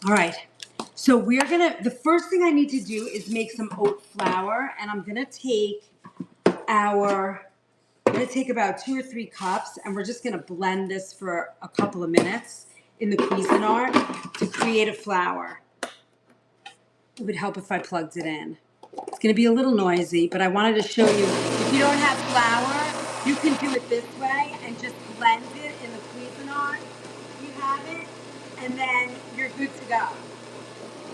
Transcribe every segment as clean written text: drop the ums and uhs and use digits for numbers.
All right. So the first thing I need to do is make some oat flour, and I'm gonna take about 2 or 3 cups, and we're just gonna blend this for a couple of minutes in the Cuisinart to create a flour. It would help if I plugged it in. It's gonna be a little noisy, but I wanted to show you, if you don't have flour, you can do it this way and just blend it in the Cuisinart. You have it, and then you're good to go.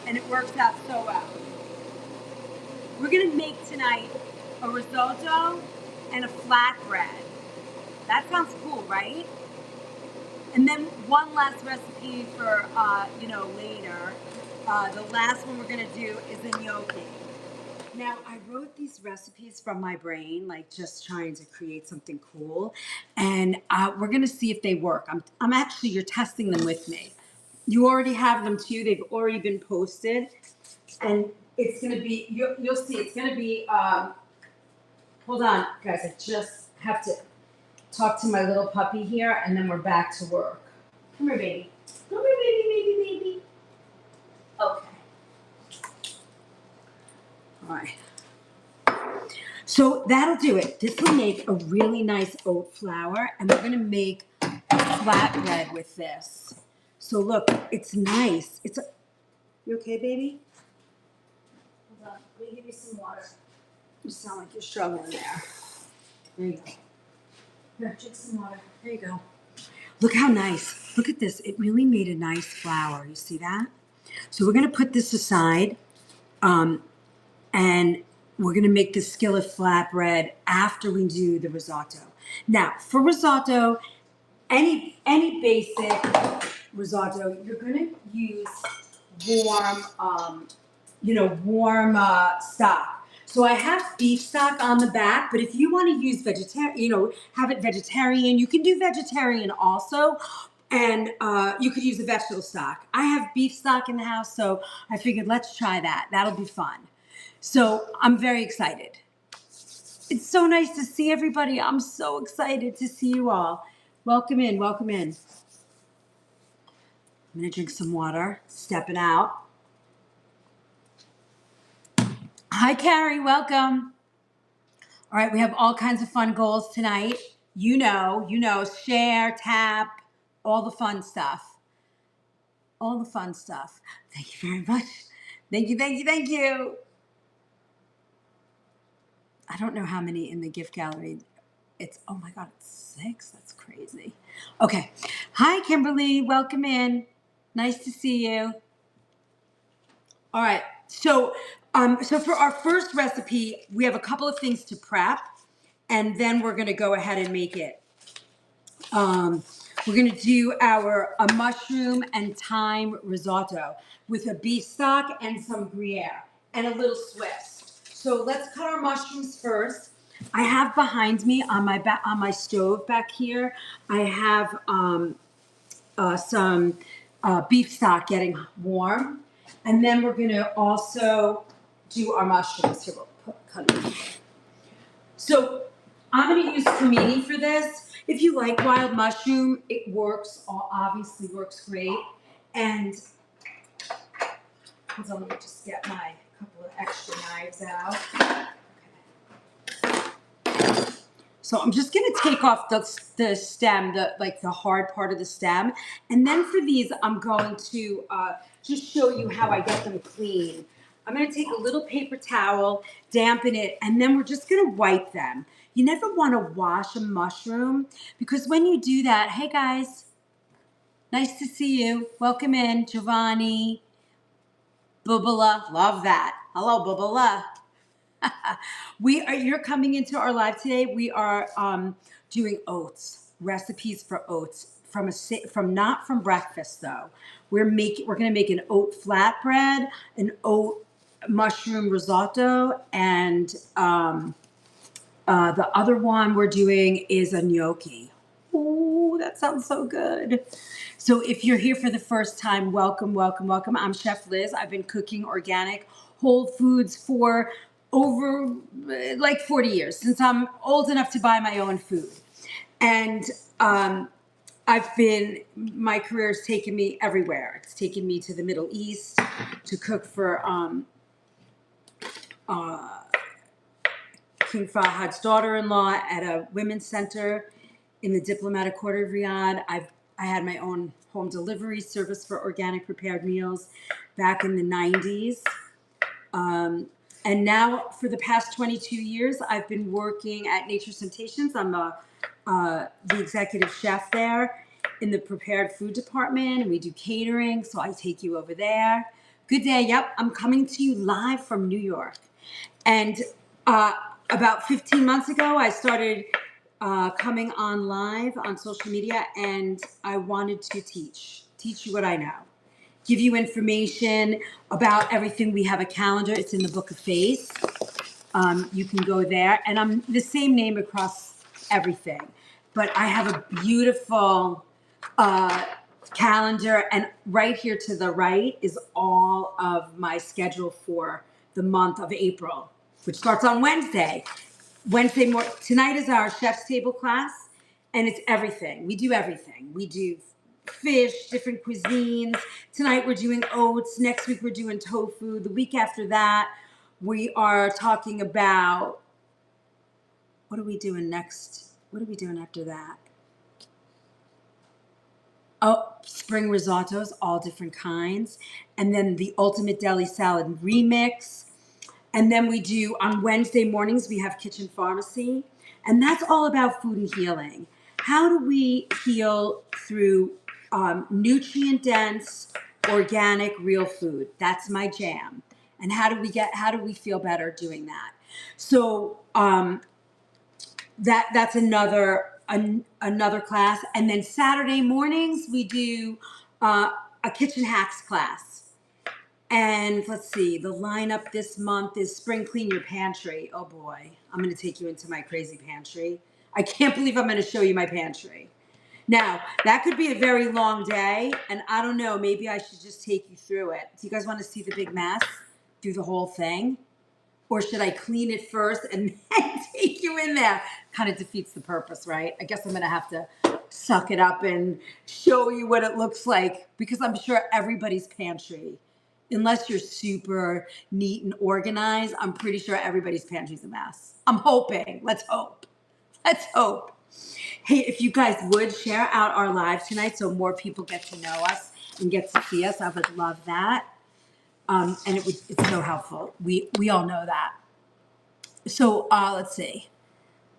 And it works out so well. We're gonna make tonight a risotto and a flatbread. That sounds cool, right? And then one last recipe for, later. The last one we're gonna do is a gnocchi. Now, I wrote these recipes from my brain, like just trying to create something cool. And we're gonna see if they work. I'm actually, you're testing them with me. You already have them too. They've already been posted. And it's gonna be, you'll see, it's gonna be, hold on, guys, I just have to talk to my little puppy here, and then we're back to work. Come here, baby. Come here, baby. Okay. All right. So that'll do it. This will make a really nice oat flour, and we're gonna make a flatbread with this. So look, it's nice. You okay, baby? Hold on, let me give you some water. You sound like you're struggling there. There you go. Here, drink some water. There you go. Look how nice. Look at this. It really made a nice flour. You see that? So we're going to put this aside, and we're going to make the skillet flatbread after we do the risotto. Now, for risotto, any basic risotto, you're going to use warm stock. So I have beef stock on the back, but if you want to use vegetarian, have it vegetarian, you can do vegetarian also. And you could use a vegetable stock. I have beef stock in the house, so I figured let's try that. That'll be fun. So I'm very excited. It's so nice to see everybody. I'm so excited to see you all. Welcome in, welcome in. I'm gonna drink some water, stepping out. Hi, Carrie, welcome. All right, we have all kinds of fun goals tonight. You know, share, tap, all the fun stuff. All the fun stuff. Thank you very much. Thank you. I don't know how many in the gift gallery. Oh my God, it's 6. That's crazy. Okay. Hi, Kimberly. Welcome in. Nice to see you. All right. So for our first recipe, we have a couple of things to prep, and then we're going to go ahead and make it. We're going to do a mushroom and thyme risotto with a beef stock and some Gruyere and a little Swiss. So let's cut our mushrooms first. I have behind me on my stove back here, I have some beef stock getting warm. And then we're going to also do our mushrooms. Here, we'll cut it. So I'm going to use cremini for this. If you like wild mushroom, it obviously works great. And hold on, let me just get my couple of extra knives out. Okay. So I'm just going to take off the stem, the hard part of the stem. And then for these, I'm going to just show you how I get them clean. I'm going to take a little paper towel, dampen it, and then we're just going to wipe them. You never want to wash a mushroom because when you do that, hey guys, nice to see you. Welcome in, Giovanni, Bubala, love that. Hello, Bubala. You're coming into our live today. We are doing oats, recipes for oats not from breakfast though. We're going to make an oat flatbread, an oat mushroom risotto, and the other one we're doing is a gnocchi. Oh, that sounds so good. So if you're here for the first time, welcome. I'm Chef Liz. I've been cooking organic whole foods for over 40 years, since I'm old enough to buy my own food. And my career has taken me everywhere. It's taken me to the Middle East to cook for King Fahad's daughter-in-law at a women's center in the diplomatic quarter of Riyadh. I had my own home delivery service for organic prepared meals back in the 90s. And now for the past 22 years, I've been working at Nature's Temptations. I'm the executive chef there in the prepared food department. We do catering, so I take you over there. Good day. Yep, I'm coming to you live from New York. And about 15 months ago, I started coming on live on social media, and I wanted to teach you what I know, give you information about everything. We have a calendar. It's in the Book of Faith. You can go there, and I'm the same name across everything, but I have a beautiful calendar, and right here to the right is all of my schedule for the month of April, which starts on Wednesday. Tonight is our chef's table class, and it's everything. We do everything. We do fish, different cuisines. Tonight we're doing oats. Next week we're doing tofu. The week after that, we are talking about, what are we doing next? What are we doing after that? Oh, spring risottos, all different kinds. And then the ultimate deli salad remix. And then we do, on Wednesday mornings, we have Kitchen Pharmacy. And that's all about food and healing. How do we heal through nutrient-dense, organic, real food? That's my jam. And how do we feel better doing that? So that's another class. And then Saturday mornings, we do a kitchen hacks class. And let's see, the lineup this month is Spring Clean Your Pantry. Oh boy, I'm going to take you into my crazy pantry. I can't believe I'm going to show you my pantry. Now, that could be a very long day, and I don't know, maybe I should just take you through it. Do you guys want to see the big mess through the whole thing? Or should I clean it first and then take you in there? Kind of defeats the purpose, right? I guess I'm going to have to suck it up and show you what it looks like, because I'm sure everybody's pantry, unless you're super neat and organized, I'm pretty sure everybody's pantry's a mess. I'm hoping. Let's hope. Let's hope. Hey, if you guys would share out our live tonight so more people get to know us and get to see us, I would love that. And it's so helpful. We all know that. So let's see.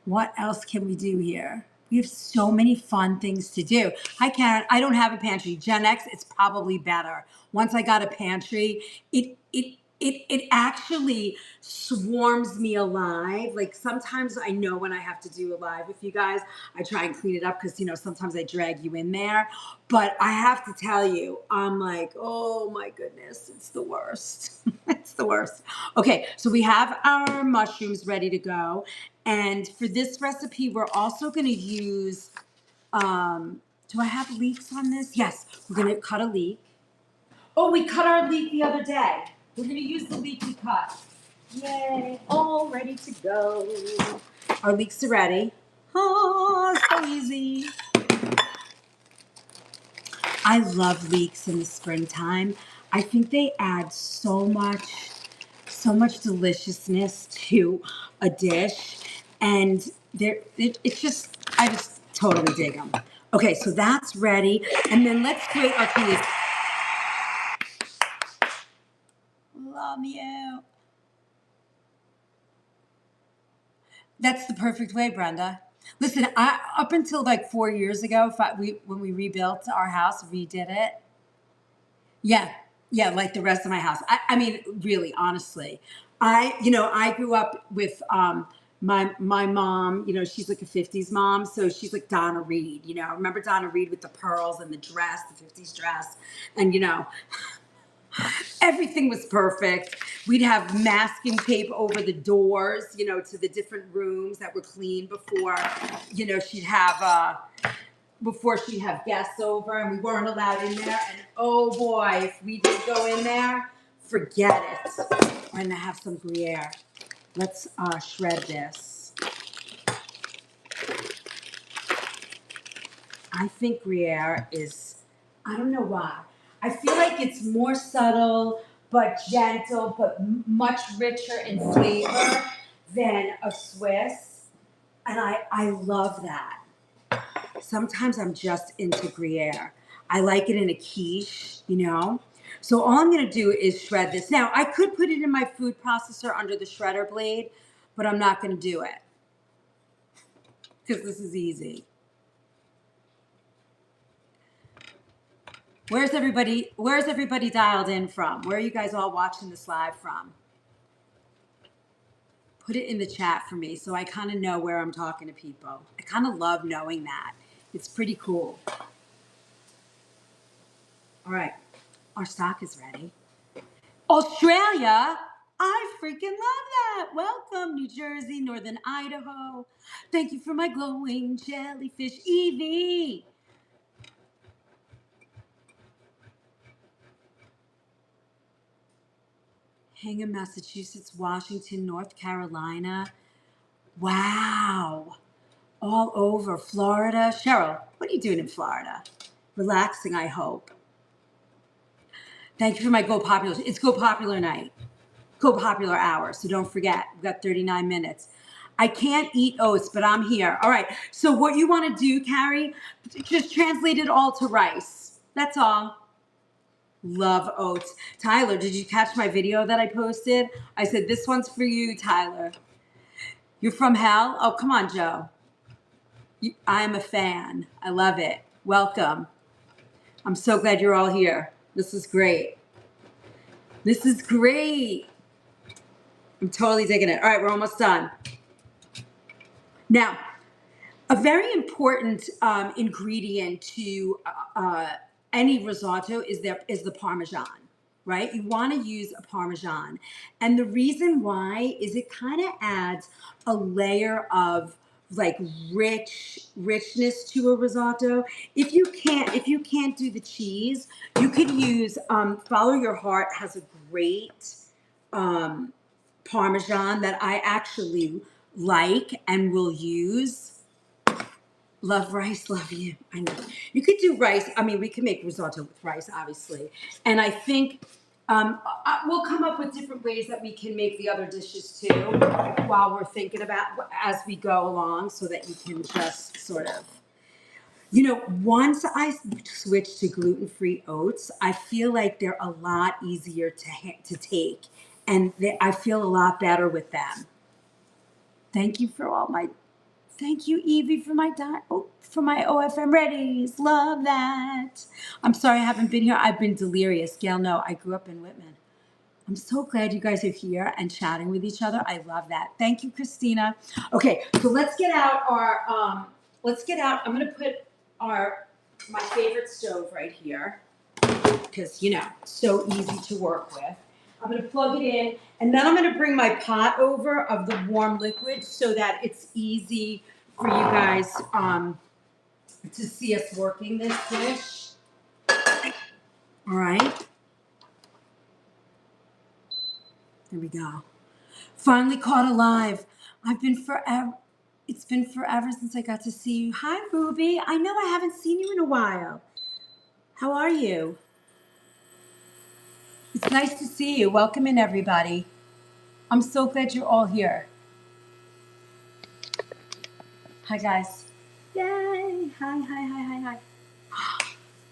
What else can we do here? We have so many fun things to do. Hi, Karen. I don't have a pantry. Gen X, it's probably better. Once I got a pantry, it actually swarms me alive. Like sometimes I know when I have to do a live with you guys, I try and clean it up because, sometimes I drag you in there. But I have to tell you, I'm like, oh my goodness, it's the worst. It's the worst. Okay, so we have our mushrooms ready to go. And for this recipe, we're also going to use, do I have leeks on this? Yes, we're going to cut a leek. Oh, we cut our leek the other day. We're going to use the leek we cut. Yay, all ready to go. Our leeks are ready. Oh, so easy. I love leeks in the springtime. I think they add so much deliciousness to a dish. And I just totally dig them. Okay, so that's ready. And then let's create our coulis. Love you. That's the perfect way, Brenda. Listen, up until like 4 years ago, when we rebuilt our house, redid it. Yeah, like the rest of my house. I mean, really, honestly, I grew up with my mom. She's like a '50s mom, so she's like Donna Reed. Remember Donna Reed with the pearls and the dress, the '50s dress, and everything was perfect. We'd have masking tape over the doors, to the different rooms that were clean before, she'd have guests over, and we weren't allowed in there. And oh boy, if we did go in there, forget it. I'm gonna have some Gruyere. Let's shred this. I think Gruyere is, I don't know why. I feel like it's more subtle, but gentle, but much richer in flavor than a Swiss. And I love that. Sometimes I'm just into Gruyere. I like it in a quiche, you know? So all I'm gonna do is shred this. Now, I could put it in my food processor under the shredder blade, but I'm not gonna do it because this is easy. Where's everybody dialed in from? Where are you guys all watching this live from? Put it in the chat for me so I kind of know where I'm talking to people. I kind of love knowing that. It's pretty cool. All right, our stock is ready. Australia, I freaking love that. Welcome, New Jersey, Northern Idaho. Thank you for my glowing jellyfish, Evie. Hingham, Massachusetts, Washington, North Carolina. Wow. All over Florida. Cheryl, what are you doing in Florida? Relaxing, I hope. Thank you for my Go Popular. It's Go Popular night. Go Popular hour. So don't forget, we've got 39 minutes. I can't eat oats, but I'm here. All right. So what you want to do, Carrie, just translate it all to rice. That's all. Love oats. Tyler, did you catch my video that I posted? I said, this one's for you, Tyler. You're from hell? Oh, come on, Joe. I'm a fan. I love it. Welcome. I'm so glad you're all here. This is great. This is great. I'm totally digging it. All right, we're almost done. Now, a very important ingredient to any risotto is the Parmesan, right? You want to use a Parmesan. And the reason why is it kind of adds a layer of like richness to a risotto. If you can't do the cheese, you could use Follow Your Heart has a great Parmesan that I actually like and will use. Love rice, love you. I know. You could do rice. I mean, we can make risotto with rice, obviously. And I think we'll come up with different ways that we can make the other dishes too while we're thinking about as we go along so that you can just sort of, once I switch to gluten-free oats, I feel like they're a lot easier to take. And I feel a lot better with them. Thank you, Evie, for my OFM readies. Love that. I'm sorry I haven't been here. I've been delirious. Gail, no, I grew up in Whitman. I'm so glad you guys are here and chatting with each other. I love that. Thank you, Christina. Okay, so let's get out I'm gonna put my favorite stove right here because, so easy to work with. I'm going to plug it in, and then I'm going to bring my pot over of the warm liquid so that it's easy for you guys to see us working this dish. All right. There we go. Finally caught alive. It's been forever since I got to see you. Hi, Ruby. I know I haven't seen you in a while. How are you? It's nice to see you. Welcome in, everybody. I'm so glad you're all here. Hi, guys. Yay. Hi.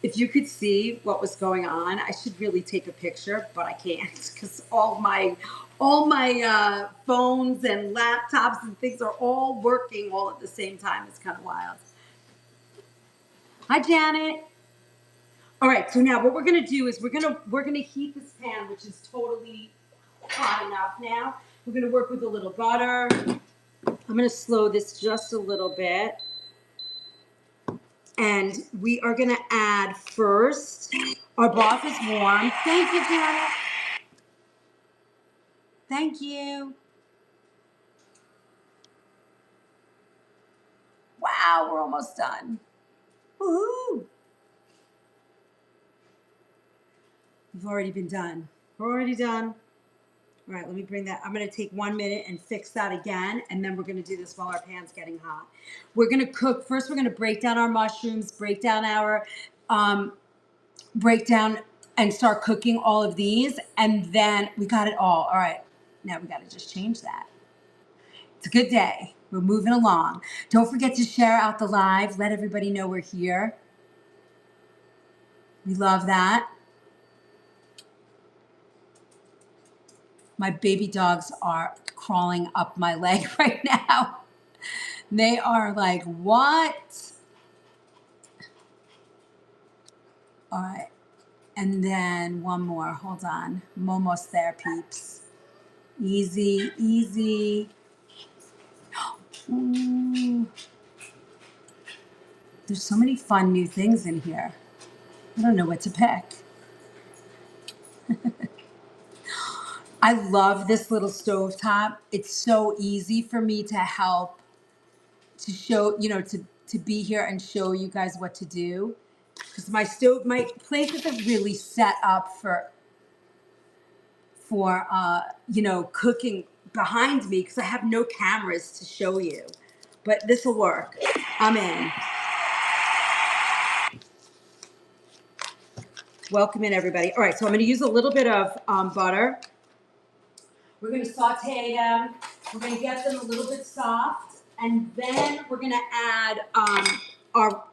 If you could see what was going on, I should really take a picture, but I can't because all my phones and laptops and things are all working all at the same time. It's kind of wild. Hi, Janet. All right, so now what we're gonna do is we're gonna heat this pan, which is totally hot enough now. We're gonna work with a little butter. I'm gonna slow this just a little bit. And we are gonna add first, our broth is warm. Thank you, Janet. Thank you. Wow, we're almost done. Woohoo! We've already been done. We're already done. All right, let me bring that. I'm going to take 1 minute and fix that again, and then we're going to do this while our pan's getting hot. We're going to cook. First, we're going to break down our mushrooms, break down and start cooking all of these, and then we got it all. All right, now we got to just change that. It's a good day. We're moving along. Don't forget to share out the live. Let everybody know we're here. We love that. My baby dogs are crawling up my leg right now. They are like, what? All right. And then one more. Hold on. I'm almost there, peeps. Easy, easy. Ooh. There's so many fun new things in here. I don't know what to pick. I love this little stovetop. It's so easy for me to help, to show, to be here and show you guys what to do. Because my place isn't really set up for cooking behind me because I have no cameras to show you. But this will work. I'm in. Welcome in, everybody. All right, so I'm going to use a little bit of butter. We're going to saute them. We're going to get them a little bit soft, and then we're going to add our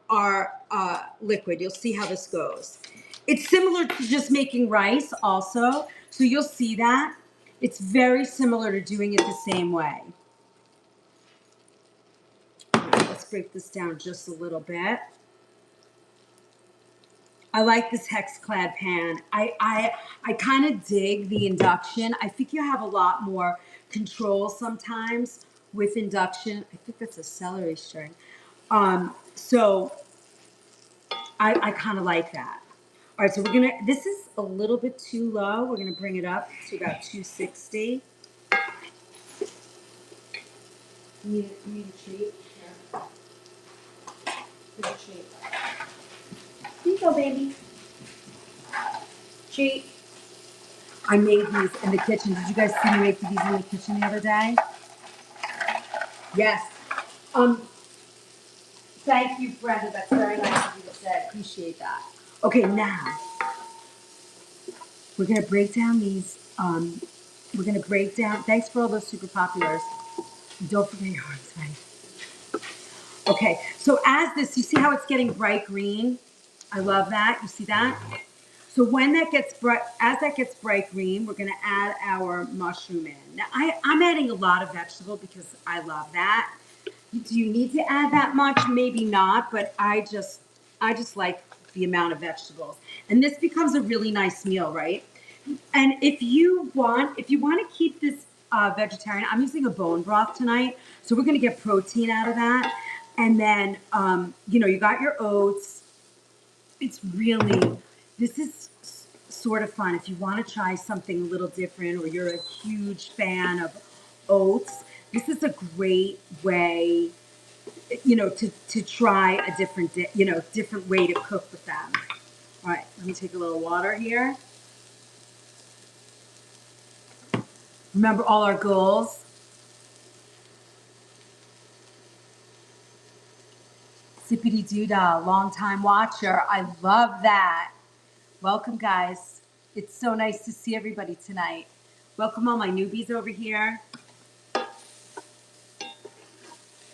liquid. You'll see how this goes. It's similar to just making rice also, so you'll see that. It's very similar to doing it the same way. All right, let's break this down just a little bit. I like this hex-clad pan. I kind of dig the induction. I think you have a lot more control sometimes with induction. I think that's a celery string. So I kind of like that. All right, so this is a little bit too low. We're gonna bring it up to about 260. You need a treat? Here. Here's a treat. Here you go, baby. Treat. I made these in the kitchen. Did you guys see me make these in the kitchen the other day? Yes. Thank you, Brenda. That's very nice of you to say. Appreciate that. Okay, now we're gonna break down these. We're gonna break down. Thanks for all those super populars. Don't forget your hearts, right? Okay, so as this, you see how it's getting bright green? I love that. You see that? So when that gets bright, as that gets bright green, we're gonna add our mushroom in. Now I'm adding a lot of vegetable because I love that. Do you need to add that much? Maybe not, but I just like the amount of vegetables. And this becomes a really nice meal, right? And if you want to keep this vegetarian, I'm using a bone broth tonight, so we're gonna get protein out of that. And then you got your oats. This is sort of fun if you want to try something a little different, or you're a huge fan of oats. This is a great way, to try a different way to cook with them. All right, let me take a little water here. Remember all our goals. Sippity doodah, long time watcher. I love that. Welcome, guys. It's so nice to see everybody tonight. Welcome all my newbies over here.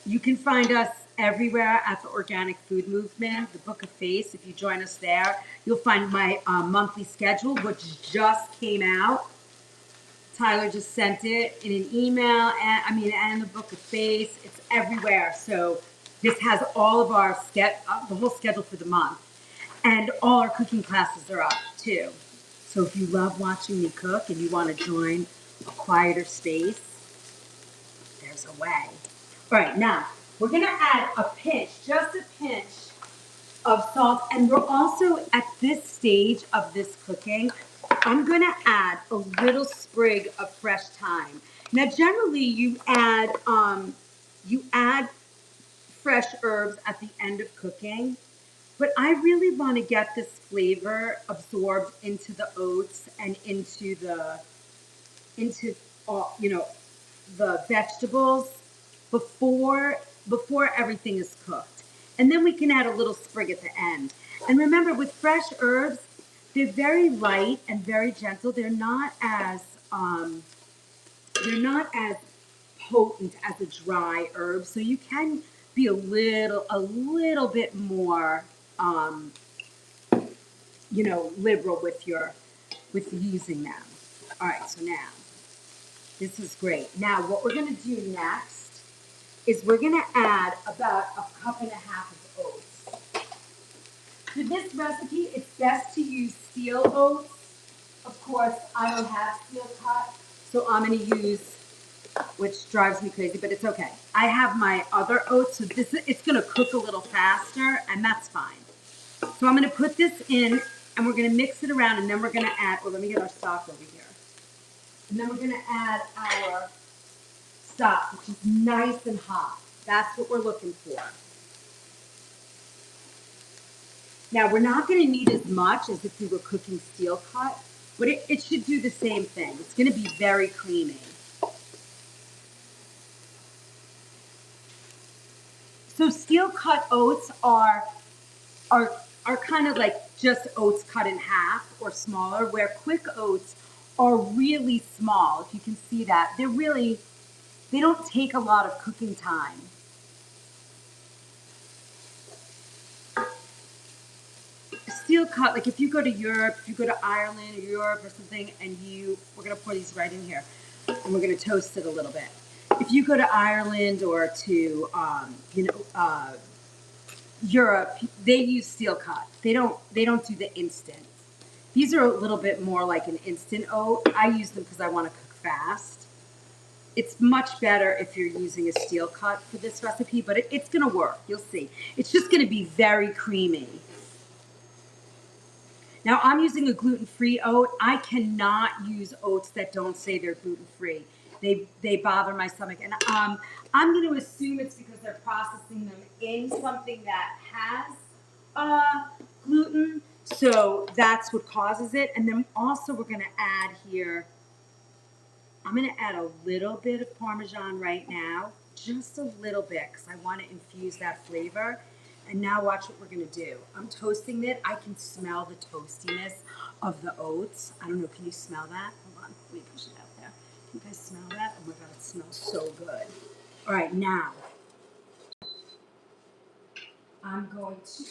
You can find us everywhere at the Organic Food Movement, the Book of Face. If you join us there, you'll find my monthly schedule, which just came out. Tyler just sent it in an email, and the Book of Face. It's everywhere. So this has all of our the whole schedule for the month, and all our cooking classes are up too. So if you love watching me cook and you want to join a quieter space, there's a way. All right, now we're gonna add just a pinch of salt, and we're also at this stage of this cooking, I'm gonna add a little sprig of fresh thyme. Now, generally, you add fresh herbs at the end of cooking, but I really want to get this flavor absorbed into the oats and into the into all, the vegetables before everything is cooked. And then we can add a little sprig at the end. And remember, with fresh herbs, they're very light and very gentle. They're not as potent as a dry herb, so you can be a little bit more, um, liberal with using them. All right, so now this is great. Now what we're going to do next is we're going to add about a cup and a half of oats. For this recipe, it's best to use steel oats. Of course, I don't have steel cut, so I'm going to use, which drives me crazy, but it's okay. I have my other oats, so it's going to cook a little faster, and that's fine. So I'm going to put this in, and we're going to mix it around, and then we're going to add, let me get our stock over here. And then we're going to add our stock, which is nice and hot. That's what we're looking for. Now, we're not going to need as much as if we were cooking steel cut, but it should do the same thing. It's going to be very creamy. So steel cut oats are kind of like just oats cut in half or smaller, where quick oats are really small. If you can see that, they don't take a lot of cooking time. Steel cut, like if you go to Europe, if you go to Ireland or Europe or something, and we're gonna pour these right in here, and we're gonna toast it a little bit. If you go to Ireland or to Europe, they use steel cut. They don't do the instant. These are a little bit more like an instant oat. I use them because I want to cook fast. It's much better if you're using a steel cut for this recipe, but it's going to work. You'll see. It's just going to be very creamy. Now, I'm using a gluten-free oat. I cannot use oats that don't say they're gluten-free. They bother my stomach. And I'm going to assume it's because they're processing them in something that has gluten. So that's what causes it. And then also we're going to add here, I'm going to add a little bit of Parmesan right now, just a little bit, because I want to infuse that flavor. And now watch what we're going to do. I'm toasting it. I can smell the toastiness of the oats. I don't know, can you smell that? Hold on, let me push it out there. Can you guys smell that? Oh my God, it smells so good. All right, now I'm going to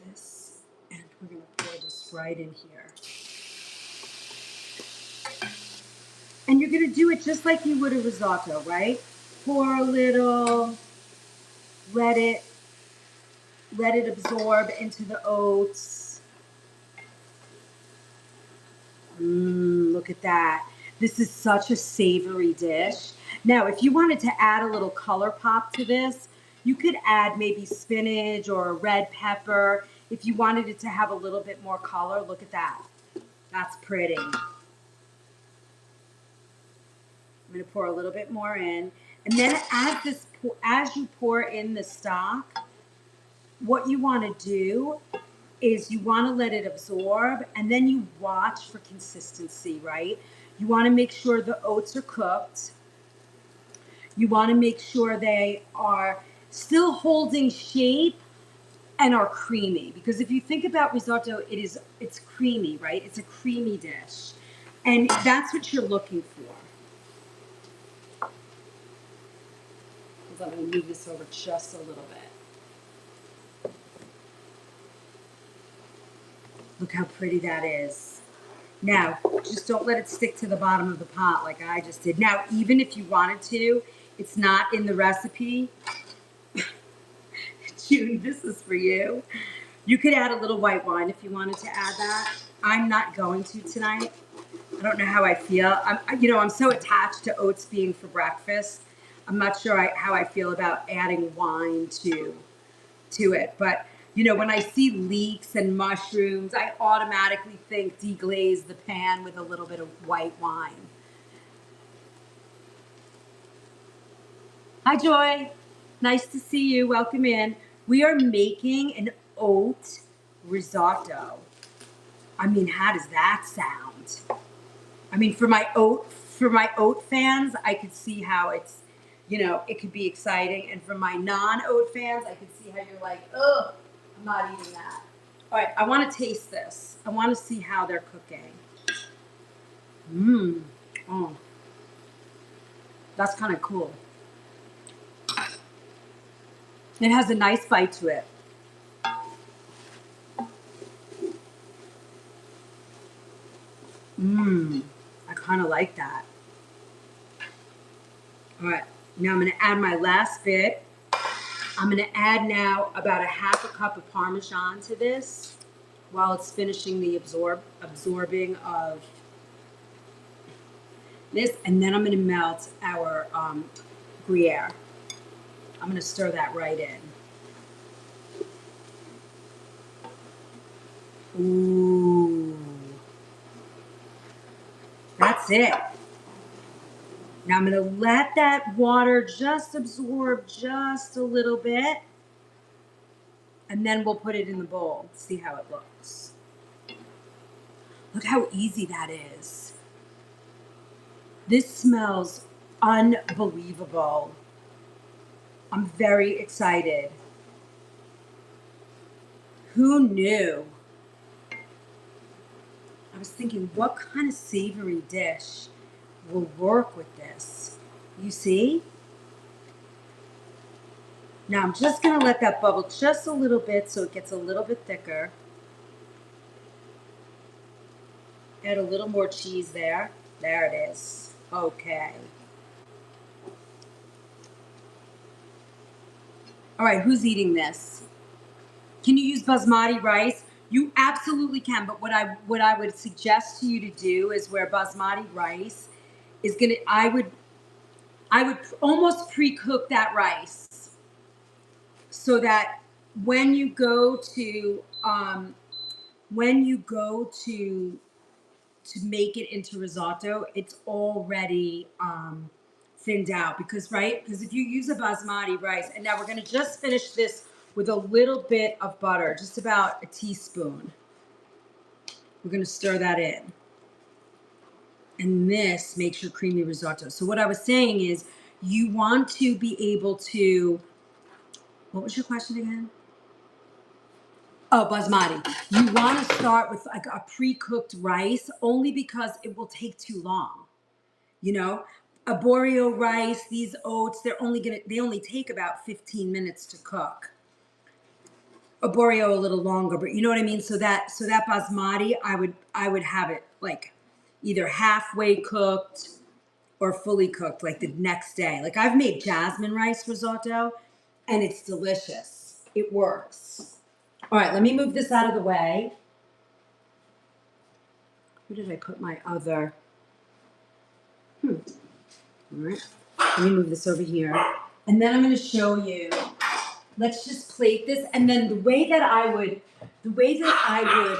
this, and we're going to pour this right in here. And you're going to do it just like you would a risotto, right? Pour a little, let it absorb into the oats. Look at that. This is such a savory dish. Now, if you wanted to add a little color pop to this, you could add maybe spinach or a red pepper. If you wanted it to have a little bit more color, look at that. That's pretty. I'm going to pour a little bit more in. And then as you pour in the stock, what you want to do is you want to let it absorb, and then you watch for consistency, right? You want to make sure the oats are cooked. You want to make sure they are still holding shape and are creamy. Because if you think about risotto, it's creamy, right? It's a creamy dish. And that's what you're looking for. I'm going to move this over just a little bit. Look how pretty that is. Now, just don't let it stick to the bottom of the pot like I just did. Now, even if you wanted to, it's not in the recipe. June, this is for you. You could add a little white wine if you wanted to add that. I'm not going to tonight. I don't know how I feel. I'm so attached to oats being for breakfast. I'm not sure how I feel about adding wine to it. But, when I see leeks and mushrooms, I automatically think deglaze the pan with a little bit of white wine. Hi, Joy. Nice to see you. Welcome in. We are making an oat risotto. I mean, how does that sound? I mean, for my oat fans, I could see how it's, it could be exciting. And for my non-oat fans, I could see how you're like, ugh, I'm not eating that. All right, I want to taste this. I want to see how they're cooking. Mmm. Oh, that's kind of cool. It has a nice bite to it. Mmm. I kind of like that. All right, now I'm going to add my last bit. I'm going to add now about a half a cup of Parmesan to this while it's finishing the absorbing of this, and then I'm going to melt our Gruyere. I'm going to stir that right in. Ooh. That's it. Now I'm going to let that water just absorb just a little bit, and then we'll put it in the bowl. See how it looks. Look how easy that is. This smells unbelievable. I'm very excited. Who knew? I was thinking, what kind of savory dish will work with this? You see? Now I'm just gonna let that bubble just a little bit so it gets a little bit thicker. Add a little more cheese there. There it is. Okay. All right, who's eating this? Can you use basmati rice? You absolutely can, but what I would suggest to you to do is where basmati rice is gonna, I would almost pre-cook that rice so that when you go to make it into risotto, it's already thinned out because if you use a basmati rice, and now we're going to just finish this with a little bit of butter, just about a teaspoon. We're going to stir that in. And this makes your creamy risotto. So what I was saying is you want to be able to, what was your question again? Oh, basmati. You want to start with like a pre-cooked rice only because it will take too long. A borio rice, these oats, they only take about 15 minutes to cook. A borio a little longer, but you know what I mean? So that basmati, I would have it like either halfway cooked or fully cooked like the next day. Like I've made jasmine rice risotto and it's delicious. It works. All right, let me move this out of the way. Where did I put my other? All right, let me move this over here. And then I'm going to show you, let's just plate this. And then the way that I would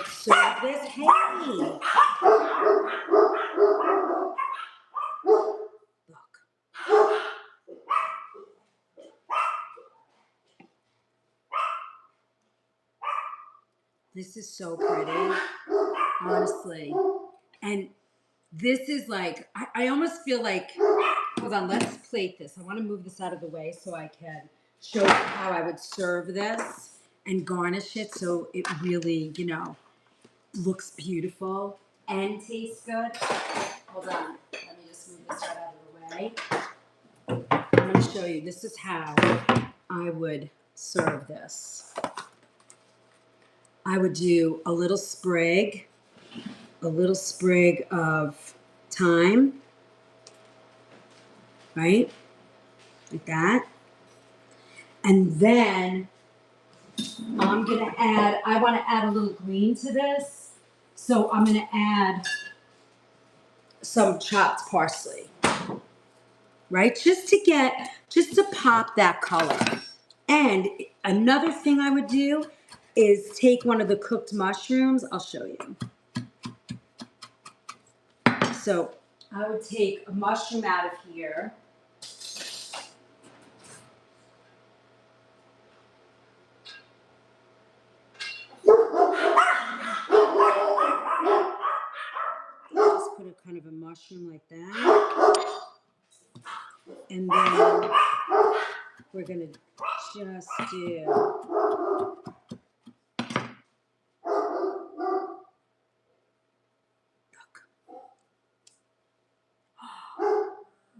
serve this, hey, look. This is so pretty, honestly. And this is like, I almost feel like, hold on, let's plate this. I want to move this out of the way so I can show you how I would serve this and garnish it so it really, looks beautiful and tastes good. Hold on, let me just move this right out of the way. I'm going to show you, this is how I would serve this. I would do a little sprig of thyme, right? Like that. And then I want to add a little green to this. So I'm going to add some chopped parsley, right? Just to pop that color. And another thing I would do is take one of the cooked mushrooms. I'll show you. So I would take a mushroom out of here. Just put a kind of a mushroom like that. And then we're gonna just do,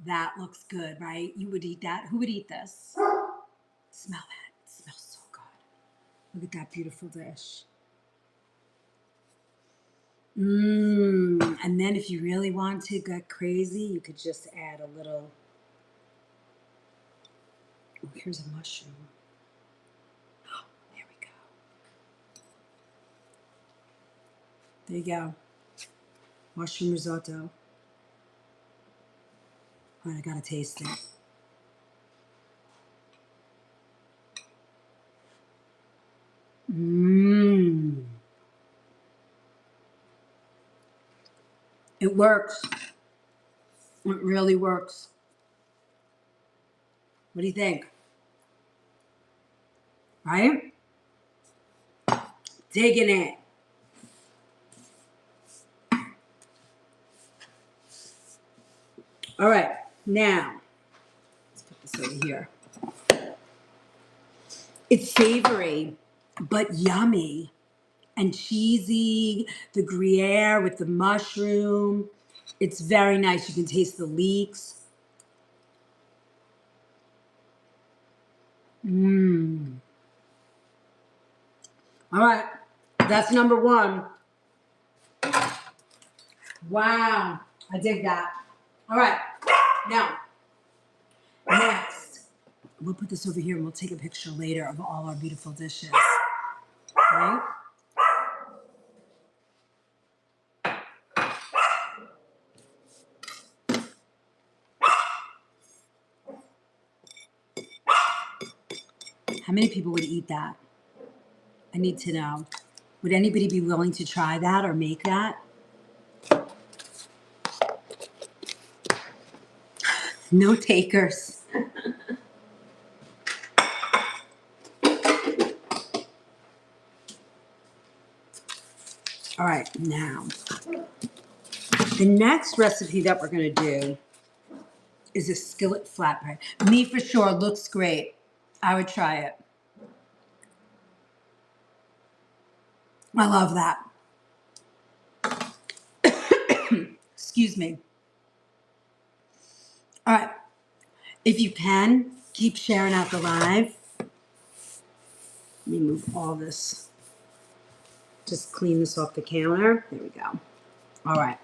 that looks good, right? You would eat that. Who would eat this? Smell that. It smells so good. Look at that beautiful dish. And then if you really want to get crazy, you could just add a little. Oh, here's a mushroom. Oh, there we go. There you go. Mushroom risotto. All right, I gotta taste it. Mmm. It works. It really works. What do you think? Right? Digging it. All right, now, let's put this over here. It's savory, but yummy and cheesy. The Gruyere with the mushroom. It's very nice. You can taste the leeks. Mmm. All right, that's number one. Wow, I dig that. All right, now, next, we'll put this over here and we'll take a picture later of all our beautiful dishes. Right? How many people would eat that? I need to know. Would anybody be willing to try that or make that? No takers. All right, now, the next recipe that we're gonna do is a skillet flatbread. Me for sure, looks great. I would try it. I love that. Excuse me. All right, if you can, keep sharing out the live. Let me move all this. Just clean this off the counter. There we go. All right.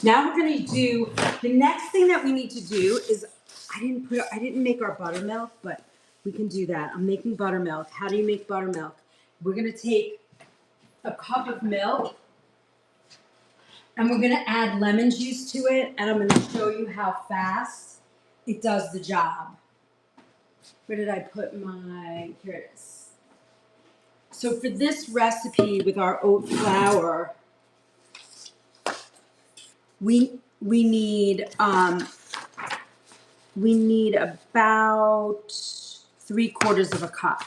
Now we're gonna do, the next thing that we need to do is, I didn't make our buttermilk, but we can do that. I'm making buttermilk. How do you make buttermilk? We're gonna take a cup of milk and we're gonna add lemon juice to it, and I'm gonna show you how fast it does the job. Where did I put my, here it is. So for this recipe with our oat flour, we need about 3/4 of a cup.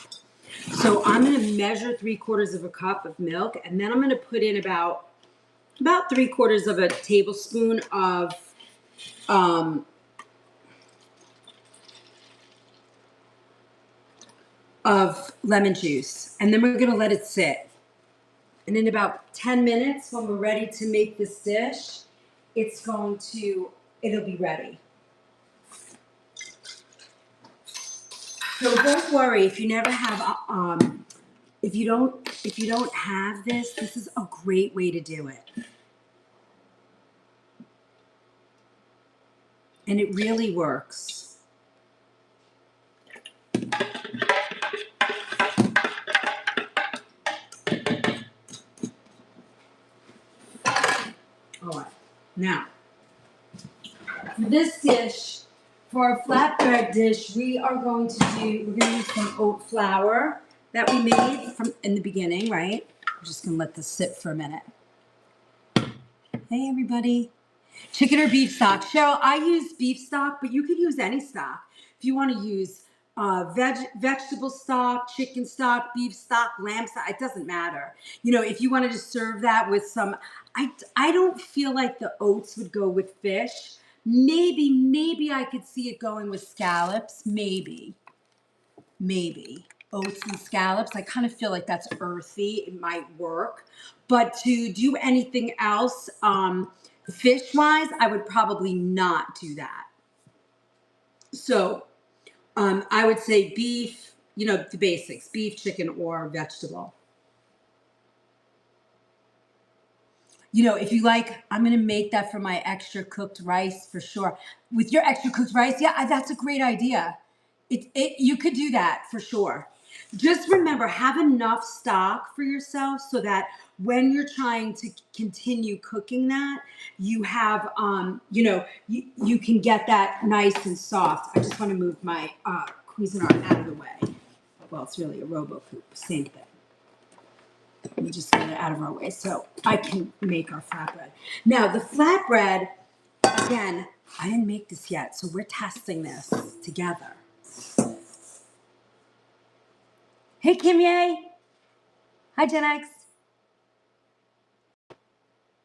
So I'm going to measure 3/4 of a cup of milk, and then I'm going to put in about 3/4 of a tablespoon of lemon juice, and then we're going to let it sit. And in about 10 minutes, when we're ready to make this dish, it'll be ready. So don't worry if you never have, if you don't have this, this is a great way to do it. And it really works. All right, now, for this dish, for our flatbread dish, we're going to use some oat flour that we made from in the beginning, right? I'm just gonna let this sit for a minute. Hey everybody. Chicken or beef stock? Cheryl, I use beef stock, but you could use any stock. If you want to use vegetable stock, chicken stock, beef stock, lamb stock. It doesn't matter. You know, if you wanted to serve that with some, I don't feel like the oats would go with fish. Maybe I could see it going with scallops. Maybe oats and scallops. I kind of feel like that's earthy. It might work, but to do anything else, fish wise, I would probably not do that. So I would say beef, you know, the basics, beef, chicken, or vegetable. You know, if you like, I'm going to make that for my extra cooked rice for sure. With your extra cooked rice, yeah, that's a great idea. You could do that for sure. Just remember, have enough stock for yourself so that when you're trying to continue cooking that, you have, you know, you can get that nice and soft. I just want to move my Cuisinart out of the way. Well, it's really a RoboCoupe, same thing. Let me just get it out of our way so I can make our flatbread. Now, the flatbread, again, I didn't make this yet, so we're testing this together. Hey, Kim Ye. Hi, Gen X.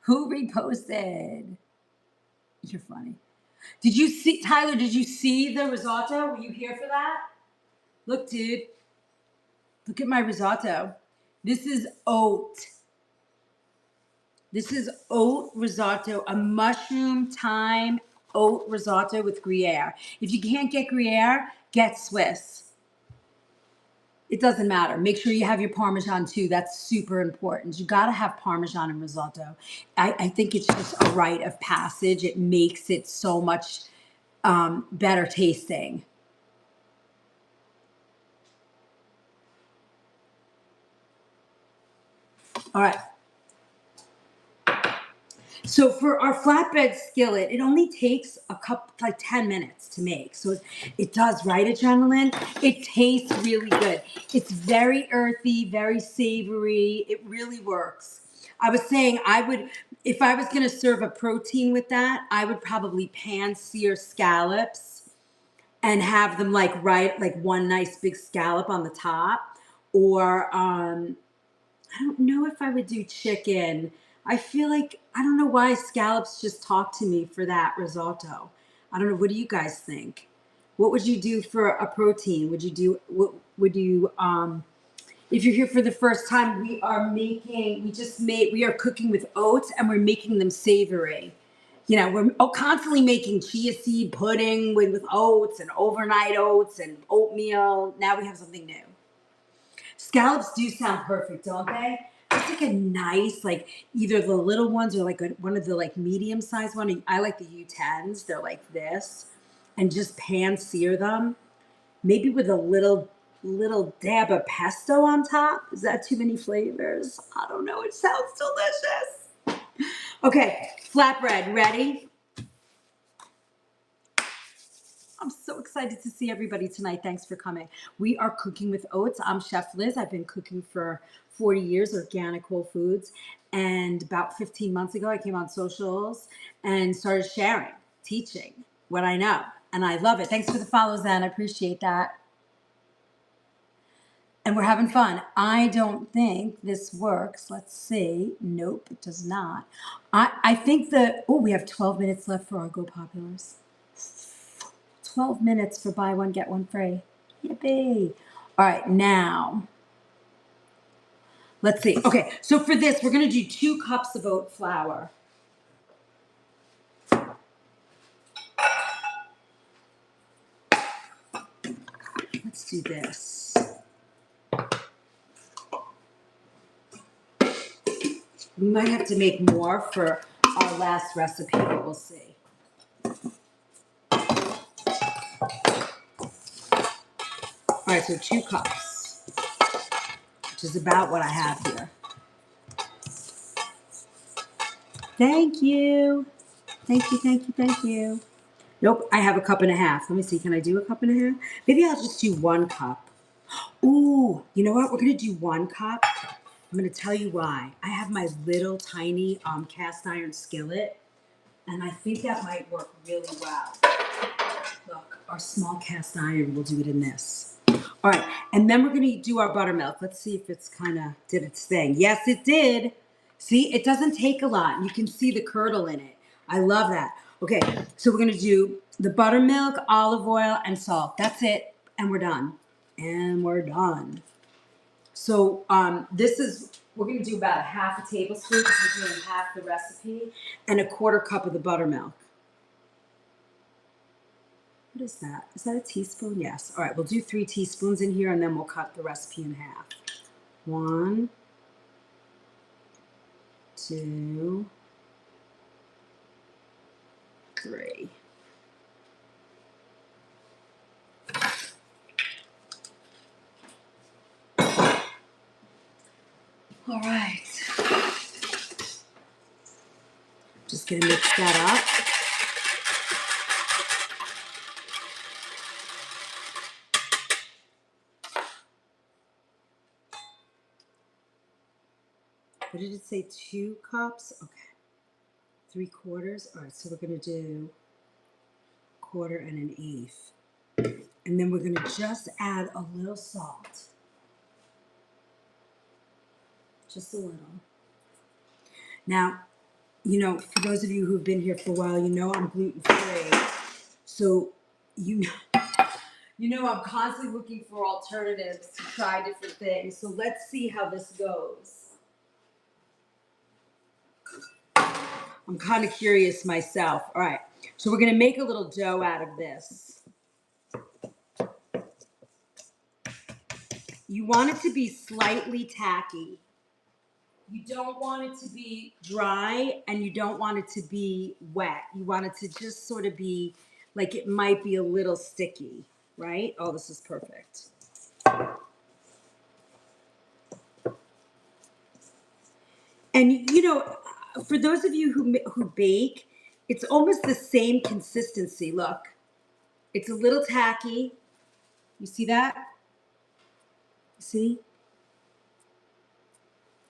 Who reposted? You're funny. Did you see, Tyler, did you see the risotto? Were you here for that? Look, dude. Look at my risotto. This is oat. This is oat risotto, a mushroom thyme oat risotto with Gruyere. If you can't get Gruyere, get Swiss. It doesn't matter. Make sure you have your Parmesan too. That's super important. You got to have Parmesan in risotto. I think it's just a rite of passage. It makes it so much better tasting. All right. So for our flatbread skillet, it only takes like 10 minutes to make. So it does, right, Adrenaline? It tastes really good. It's very earthy, very savory. It really works. I was saying if I was going to serve a protein with that, I would probably pan sear scallops and have them like one nice big scallop on the top. Or I don't know if I would do chicken. I feel like, I don't know why scallops just talk to me for that risotto. I don't know. What do you guys think? What would you do for a protein? Would you do, if you're here for the first time, we are cooking with oats and we're making them savory. You know, we're constantly making chia seed pudding with oats and overnight oats and oatmeal. Now we have something new. Scallops do sound perfect, don't they? Just like a nice, like either the little ones or like one of the like medium-sized one. I like the U10s. They're like this, and just pan sear them, maybe with a little dab of pesto on top. Is that too many flavors? I don't know. It sounds delicious. Okay, flatbread ready. I'm so excited to see everybody tonight. Thanks for coming. We are cooking with oats. I'm Chef Liz. I've been cooking for 40 years, organic whole foods. And about 15 months ago, I came on socials and started sharing, teaching what I know. And I love it. Thanks for the follows, Ann. I appreciate that. And we're having fun. I don't think this works. Let's see. Nope, it does not. I think we have 12 minutes left for our Go Populars. 12 minutes for buy one, get one free. Yippee. All right, now, let's see. Okay, so for this, we're going to do 2 cups of oat flour. Let's do this. We might have to make more for our last recipe, but we'll see. All right, so 2 cups, which is about what I have here. Thank you. Thank you, thank you, thank you. Nope, I have a cup and a half. Let me see, can I do a cup and a half? Maybe I'll just do 1 cup. Ooh, you know what? We're going to do 1 cup. I'm going to tell you why. I have my little tiny cast iron skillet, and I think that might work really well. Look, our small cast iron. We'll do it in this. All right, and then we're gonna do our buttermilk. Let's see if it's kind of did its thing. Yes, it did. See, it doesn't take a lot. You can see the curdle in it. I love that. Okay, so we're gonna do the buttermilk, olive oil, and salt. That's it, and we're done. And we're done. So we're gonna do about a half a tablespoon because we're doing half the recipe, and a quarter cup of the buttermilk. What is that? Is that a teaspoon? Yes. All right, we'll do 3 teaspoons in here, and then we'll cut the recipe in half. 1, 2, 3. All right. Just gonna mix that up. What did it say? 2 cups? Okay. 3/4. All right, so we're gonna do 1/4 and 1/8. And then we're gonna just add a little salt. Just a little. Now, for those of you who've been here for a while, I'm gluten-free. So, I'm constantly looking for alternatives to try different things. So let's see how this goes. I'm kind of curious myself. All right. So we're going to make a little dough out of this. You want it to be slightly tacky. You don't want it to be dry, and you don't want it to be wet. You want it to just sort of be like it might be a little sticky, right? Oh, this is perfect. And for those of you who bake, it's almost the same consistency. Look, it's a little tacky. You see that? See?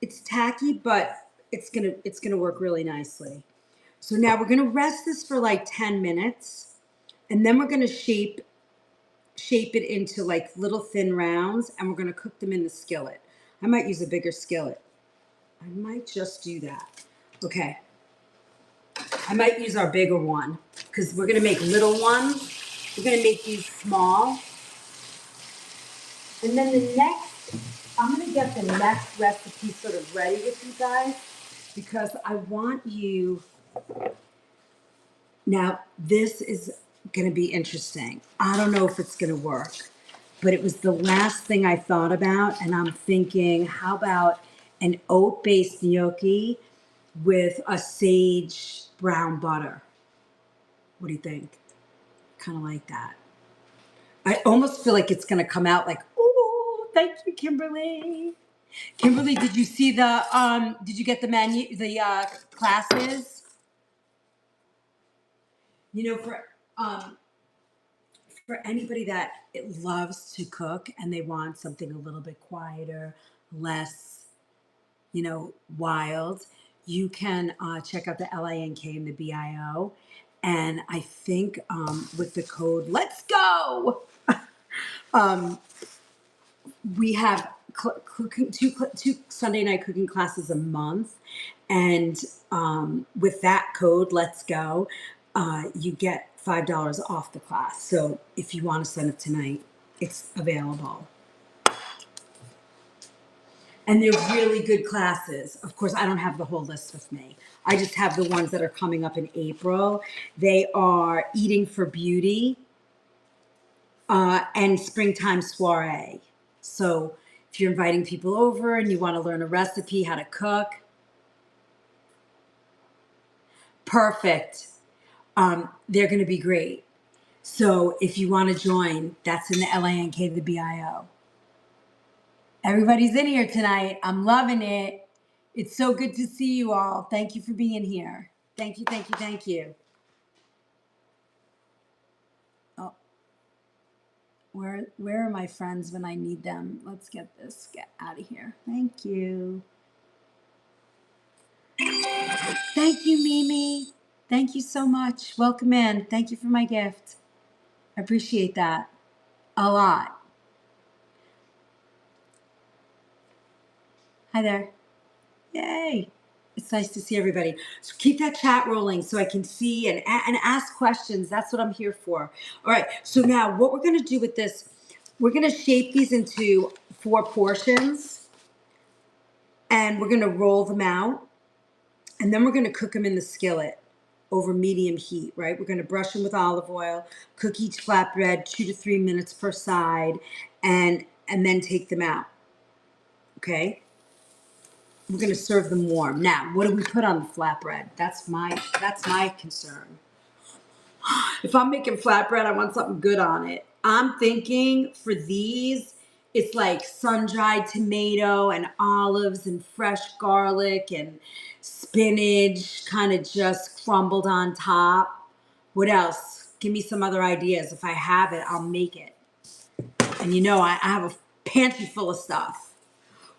It's tacky, but it's gonna work really nicely. So now we're gonna rest this for like 10 minutes, and then we're gonna shape it into like little thin rounds, and we're gonna cook them in the skillet. I might use a bigger skillet. I might just do that. Okay. I might use our bigger one because we're gonna make little ones. We're gonna make these small. And then I'm gonna get the next recipe sort of ready with you guys because I want you, now this is gonna be interesting. I don't know if it's gonna work, but it was the last thing I thought about, and I'm thinking, how about an oat-based gnocchi with a sage brown butter? What do you think? Kind of like that. I almost feel like it's going to come out like, ooh, thank you, Kimberly. Kimberly, did you see did you get the menu, the classes? Um, for anybody that loves to cook and they want something a little bit quieter, less, wild, you can check out the LINK and the BIO. And I think with the code, let's go. We have two Sunday night cooking classes a month, and with that code, let's go, you get $5 off the class. So if you want to sign up tonight, it's available. And they're really good classes. Of course, I don't have the whole list with me. I just have the ones that are coming up in April. They are Eating for Beauty and Springtime Soiree. So if you're inviting people over and you want to learn a recipe, how to cook, perfect. They're going to be great. So if you want to join, that's in the LINK, the BIO. Everybody's in here tonight. I'm loving it. It's so good to see you all. Thank you for being here. Thank you, thank you, thank you. Oh, where are my friends when I need them? Let's get out of here. Thank you. Thank you, Mimi. Thank you so much. Welcome in. Thank you for my gift. I appreciate that a lot. Hi there. Yay. It's nice to see everybody. So keep that chat rolling so I can see and ask questions. That's what I'm here for. All right. So now what we're going to do with this, we're going to shape these into 4 portions and we're going to roll them out and then we're going to cook them in the skillet over medium heat, right? We're going to brush them with olive oil, cook each flatbread 2 to 3 minutes per side and then take them out. Okay? We're going to serve them warm. Now, what do we put on the flatbread? That's my concern. If I'm making flatbread, I want something good on it. I'm thinking for these, it's like sun-dried tomato and olives and fresh garlic and spinach kind of just crumbled on top. What else? Give me some other ideas. If I have it, I'll make it. And you know, I have a pantry full of stuff.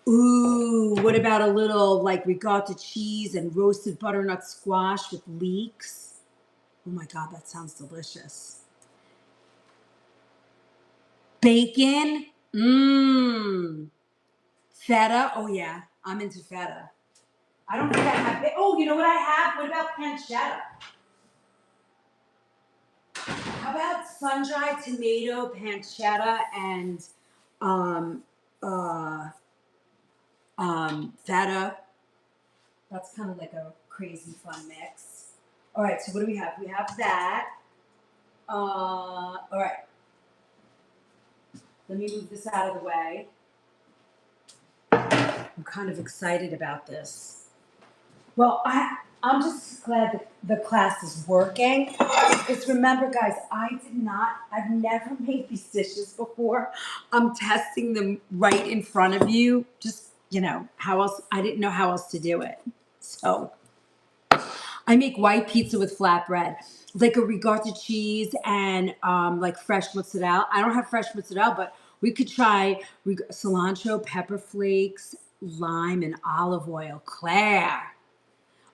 Ooh, what about a little like ricotta cheese and roasted butternut squash with leeks? Oh my God, that sounds delicious. Bacon? Mmm. Feta? Oh yeah, I'm into feta. I don't think I have, oh, you know what I have? What about pancetta? How about sun-dried tomato, pancetta, and um, uh, feta? That's kind of like a crazy fun mix. All right, so what do we have? We have that. All right. Let me move this out of the way. I'm kind of excited about this. Well, I'm just glad that the class is working. Because remember, guys, I've never made these dishes before. I'm testing them right in front of you. Just, you know, how else, I didn't know how else to do it. So I make white pizza with flatbread, like a ricotta cheese and like fresh mozzarella. I don't have fresh mozzarella, but we could try cilantro, pepper flakes, lime, and olive oil. Claire.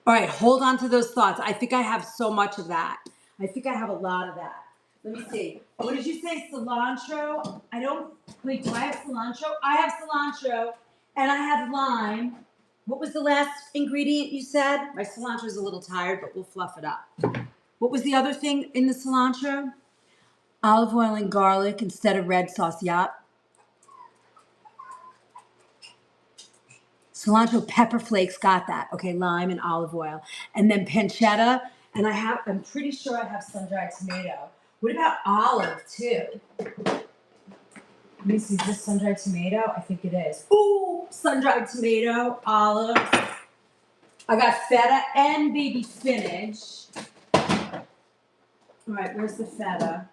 All right, hold on to those thoughts. I think I have so much of that. I think I have a lot of that. Let me see. What did you say? Cilantro? Wait, do I have cilantro? I have cilantro and I have lime. What was the last ingredient you said? My cilantro is a little tired, but we'll fluff it up. What was the other thing in the cilantro? Olive oil and garlic instead of red sauce. Yup. Cilantro, pepper flakes, got that. Okay, lime and olive oil. And then pancetta, and I'm pretty sure I have sun-dried tomato. What about olive, too? Let me see, is this sun-dried tomato? I think it is. Ooh, sun-dried tomato, olives. I got feta and baby spinach. All right, where's the feta?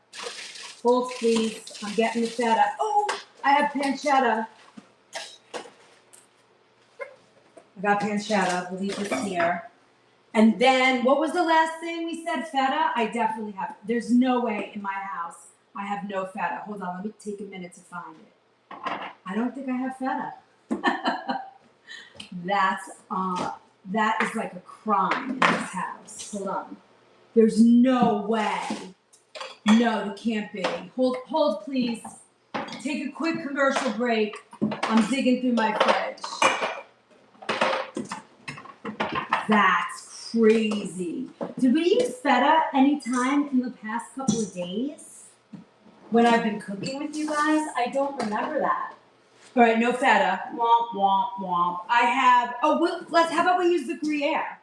Hold, please. I'm getting the feta. Oh, I have pancetta. I got pancetta. We'll leave this here. And then, what was the last thing we said? Feta? I definitely have. There's no way in my house I have no feta. Hold on, let me take a minute to find it. I don't think I have feta. That is like a crime in this house. Hold on. There's no way. No, there can't be. Hold, please. Take a quick commercial break. I'm digging through my fridge. That's crazy. Did we use feta anytime in the past couple of days when I've been cooking with you guys? I don't remember that. All right, no feta. Womp, womp, womp. I have, how about we use the Gruyere?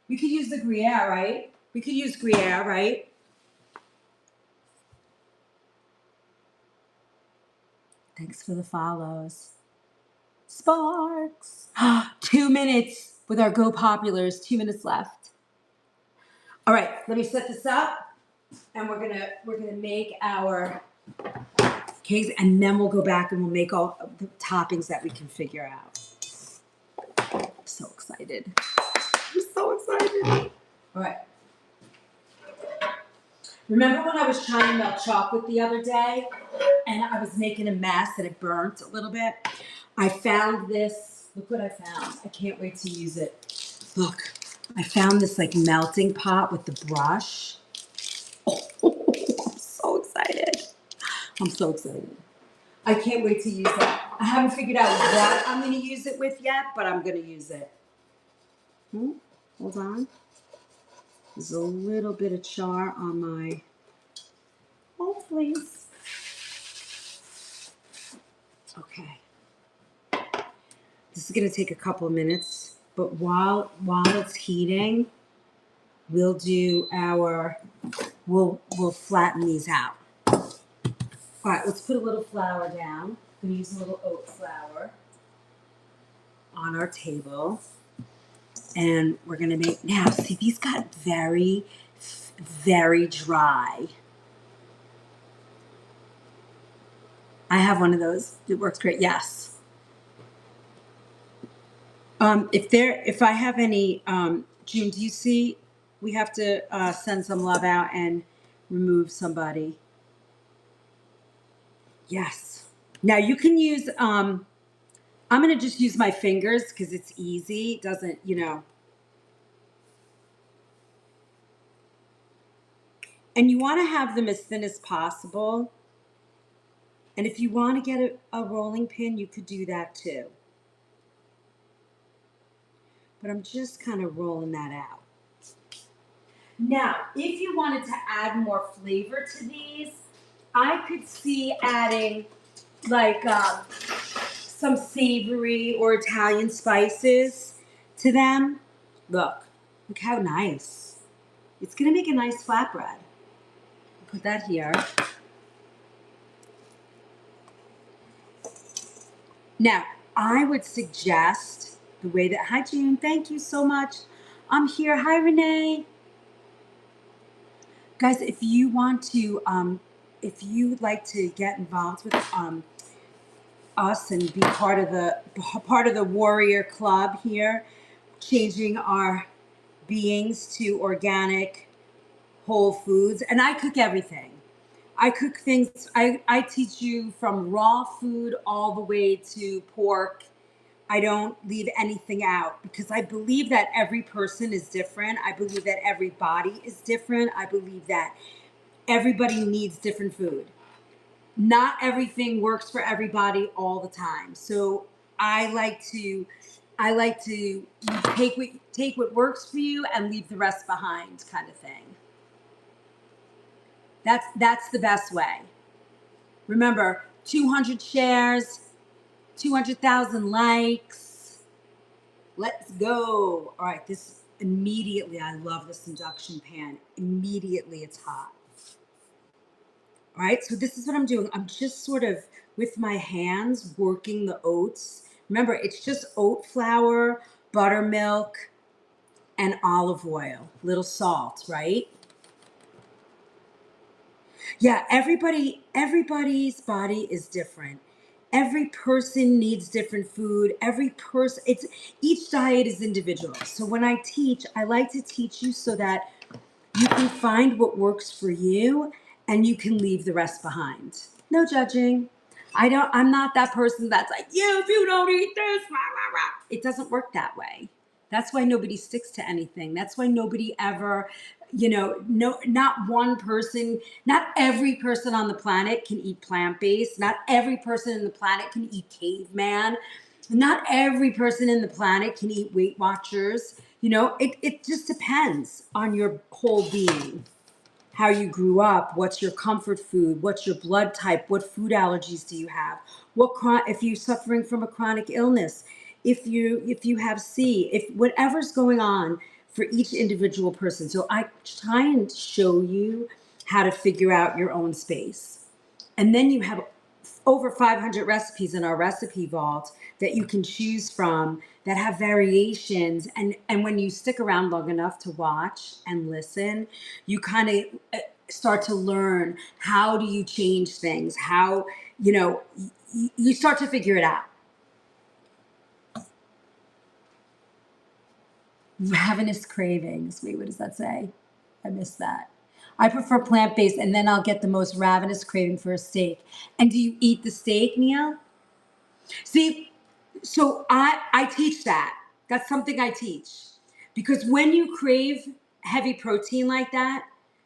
We could use the Gruyere, right? We could use Gruyere, right? Thanks for the follows. Sparks. 2 minutes with our Go Populars. 2 minutes left. All right, let me set this up, and we're gonna make our cakes, and then we'll go back and we'll make all the toppings that we can figure out. I'm so excited. I'm so excited. All right. Remember when I was trying to melt chocolate the other day and I was making a mess and it burnt a little bit? I found this. Look what I found. I can't wait to use it. Look, I found this like melting pot with the brush. Oh, I'm so excited. I'm so excited. I can't wait to use that. I haven't figured out what I'm going to use it with yet, but I'm going to use it. Hold on. There's a little bit of char on my, oh please. Okay. This is going to take a couple of minutes, but while it's heating, we'll do our, we'll flatten these out. All right, let's put a little flour down. I'm going to use a little oat flour on our table. And we're going to make, now see, these got very, very dry. I have one of those. It works great. Yes. If I have any, June, do you see, we have to send some love out and remove somebody. Yes. Now you can use, I'm going to just use my fingers because it's easy. It doesn't, you know. And you want to have them as thin as possible. And if you want to get a rolling pin, you could do that too. But I'm just kind of rolling that out. Now, if you wanted to add more flavor to these, I could see adding like some savory or Italian spices to them. Look how nice. It's gonna make a nice flatbread. Put that here. Now, I would suggest the way that, hi June, thank you so much. I'm here, hi Renee. Guys, if you want to, if you would like to get involved with us and be part of the warrior club here, changing our beings to organic whole foods, and I cook everything. I cook things, I teach you from raw food all the way to pork. I don't leave anything out because I believe that every person is different. I believe that every body is different. I believe that everybody needs different food. Not everything works for everybody all the time. So I like to take what works for you and leave the rest behind, kind of thing. That's the best way. Remember, 200 shares, 200,000 likes. Let's go. All right, this immediately, I love this induction pan. Immediately it's hot. All right, so this is what I'm doing. I'm just sort of, with my hands, working the oats. Remember, it's just oat flour, buttermilk, and olive oil, little salt, right? Yeah, everybody's body is different. Every person needs different food. Each diet is individual. So when I teach, I like to teach you so that you can find what works for you and you can leave the rest behind. No judging. I'm not that person that's like, yeah, if you don't eat this, rah, rah, rah. It doesn't work that way. That's why nobody sticks to anything. That's why nobody ever, not one person, not every person on the planet can eat plant-based. Not every person on the planet can eat caveman. Not every person in the planet can eat Weight Watchers. It just depends on your whole being, how you grew up, what's your comfort food, what's your blood type, what food allergies do you have, if you're suffering from a chronic illness, if you have if whatever's going on for each individual person. So I try and show you how to figure out your own space. And then you have over 500 recipes in our recipe vault that you can choose from that have variations. And when you stick around long enough to watch and listen, you kind of start to learn, how do you change things? How, you start to figure it out. Ravenous cravings. Wait, what does that say? I missed that. I prefer plant-based, and then I'll get the most ravenous craving for a steak. And do you eat the steak, Neil? See, so I teach that. That's something I teach. Because when you crave heavy protein like that,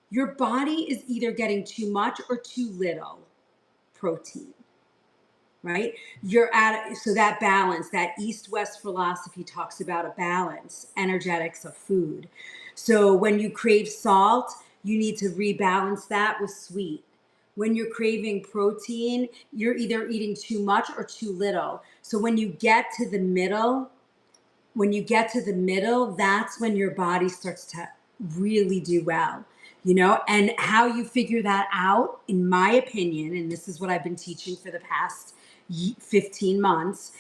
your body is either getting too much or too little. protein, right? You're at, so that balance, that East-West philosophy talks about a balance, energetics of food. So when you crave salt, you need to rebalance that with sweet. When you're craving protein, you're either eating too much or too little. So when you get to the middle, that's when your body starts to really do well, you know? And how you figure that out, in my opinion, and this is what I've been teaching for the past 15 months,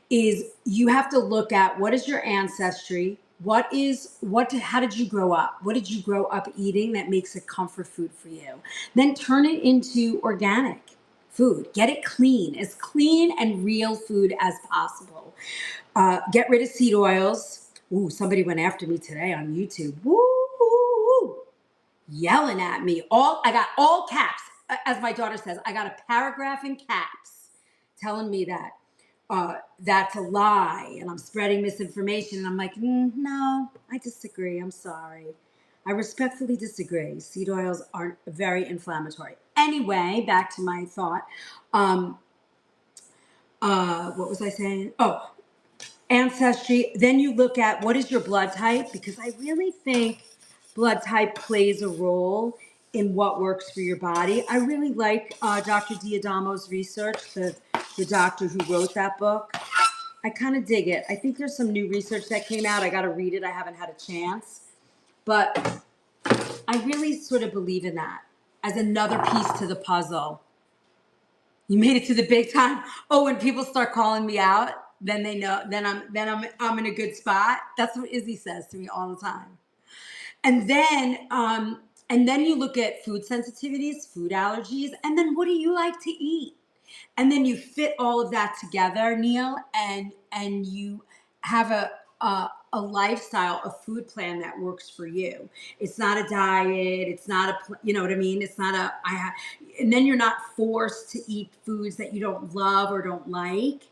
is you have to look at what is your ancestry, how did you grow up? What did you grow up eating that makes a comfort food for you? Then turn it into organic food. Get it clean, as clean and real food as possible. Get rid of seed oils. Ooh, somebody went after me today on YouTube. Woo, yelling at me. I got all caps, as my daughter says. I got a paragraph in caps telling me that that's a lie and I'm spreading misinformation. And I'm like, no, I disagree. I'm sorry. I respectfully disagree. Seed oils are very inflammatory. Anyway, back to my thought. What was I saying? Oh, ancestry. Then you look at what is your blood type, because I really think blood type plays a role in what works for your body. I really like Dr. Diadamo's research, the doctor who wrote that book. I kind of dig it. I think there's some new research that came out. I got to read it. I haven't had a chance. But I really sort of believe in that as another piece to the puzzle. You made it to the big time. Oh, when people start calling me out, then they know. Then I'm in a good spot. That's what Izzy says to me all the time. And then you look at food sensitivities, food allergies, and then what do you like to eat? And then you fit all of that together, Neil, and you have a lifestyle, a food plan that works for you. It's not a diet. It's not you know what I mean? It's not and then you're not forced to eat foods that you don't love or don't like.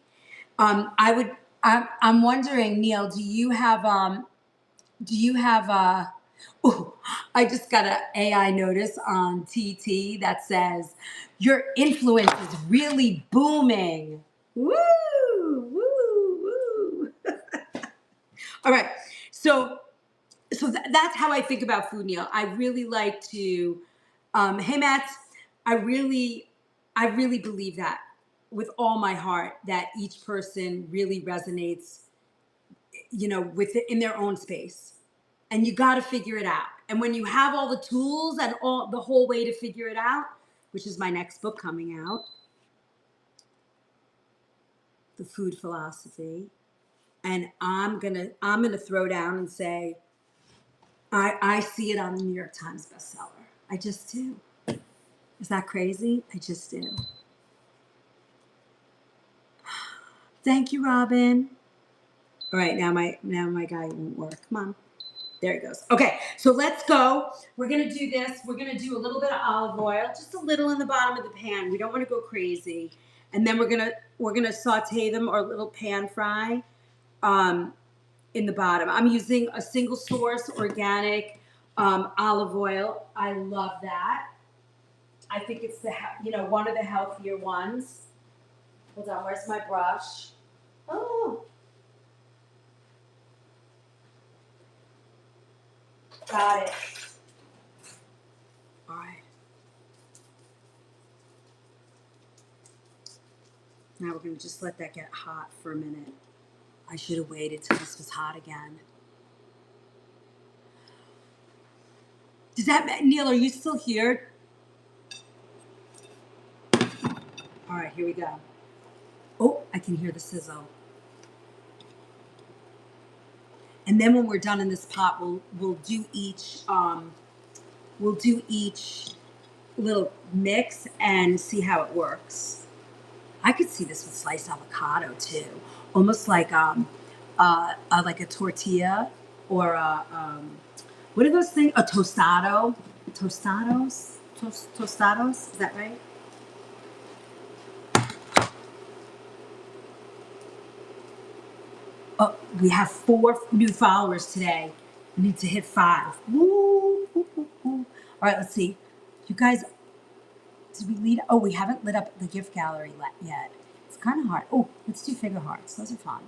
I'm wondering, Neil, do you have ooh, I just got an AI notice on TT that says your influence is really booming. Woo, woo, woo. All right. So that's how I think about food, Neil. I really like to hey Matt, I really believe that with all my heart, that each person really resonates, you know, with it in their own space. And you got to figure it out. And when you have all the tools and all the whole way to figure it out, which is my next book coming out, The Food Philosophy, and I'm gonna throw down and say, I see it on the New York Times bestseller. I just do. Is that crazy? I just do. Thank you, Robin. All right, now my guy won't work. Come on. There it goes. Okay, so let's go. We're gonna do this. We're gonna do a little bit of olive oil, just a little in the bottom of the pan. We don't want to go crazy, and then we're gonna saute them or a little pan fry in the bottom. I'm using a single source organic olive oil. I love that. I think it's one of the healthier ones. Hold on, where's my brush? Oh. Got it. All right. Now we're going to just let that get hot for a minute. I should have waited till this was hot again. Neil, are you still here? All right, here we go. Oh, I can hear the sizzle. And then when we're done in this pot, we'll do each little mix and see how it works. I could see this with sliced avocado too, almost like a tortilla or what are those things? A tostado, tostados. Is that right? Oh, we have 4 new followers today. We need to hit 5. Woo, woo, woo, woo. All right, let's see. You guys, did we lead? Oh, we haven't lit up the gift gallery yet. It's kind of hard. Oh, let's do figure hearts. Those are fun.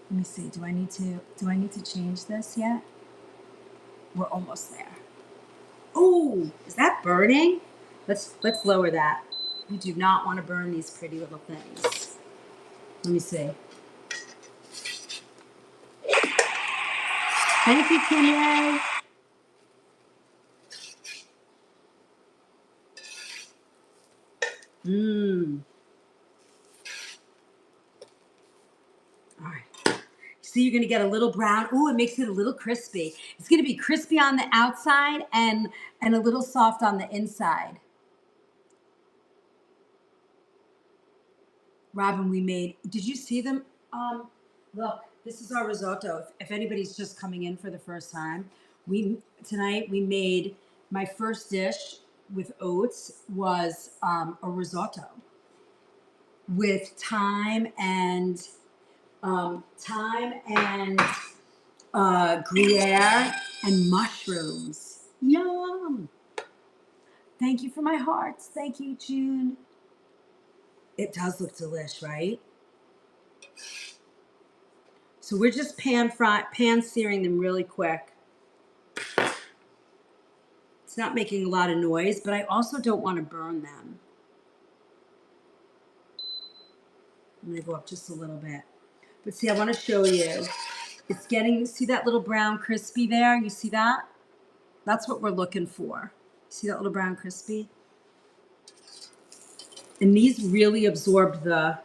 Let me see. Do I need to change this yet? We're almost there. Oh, is that burning? Let's lower that. We do not want to burn these pretty little things. Let me see. Thank you, Kimye. All right. See, you're going to get a little brown. Ooh, it makes it a little crispy. It's going to be crispy on the outside and a little soft on the inside. Robin, we made, did you see them? Look, this is our risotto. If anybody's just coming in for the first time, tonight we made, my first dish with oats was a risotto with thyme and Gruyere and mushrooms. Yum! Thank you for my hearts. Thank you, June. It does look delish, right? So we're just pan searing them really quick. It's not making a lot of noise, but I also don't want to burn them. I'm going to go up just a little bit. But see, I want to show you. It's getting, see that little brown crispy there? You see that? That's what we're looking for. See that little brown crispy? And these really absorb the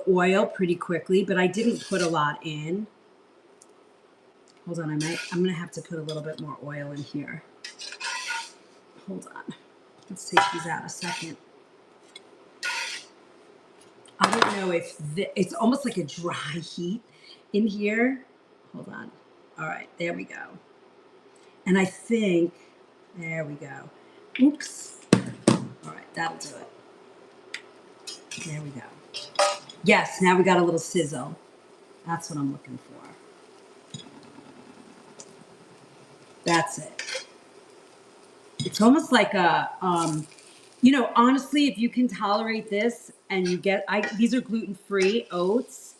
oil pretty quickly, but I didn't put a lot in. Hold on, I'm gonna have to put a little bit more oil in here. Hold on. Let's take these out a second. I don't know if it's almost like a dry heat in here. Hold on. All right, there we go. And I think, there we go. Oops. All right, that'll do it. There we go. Yes, now we got a little sizzle. That's what I'm looking for. That's it. It's almost like a, you know, honestly, if you can tolerate this and you get, these are gluten-free oats.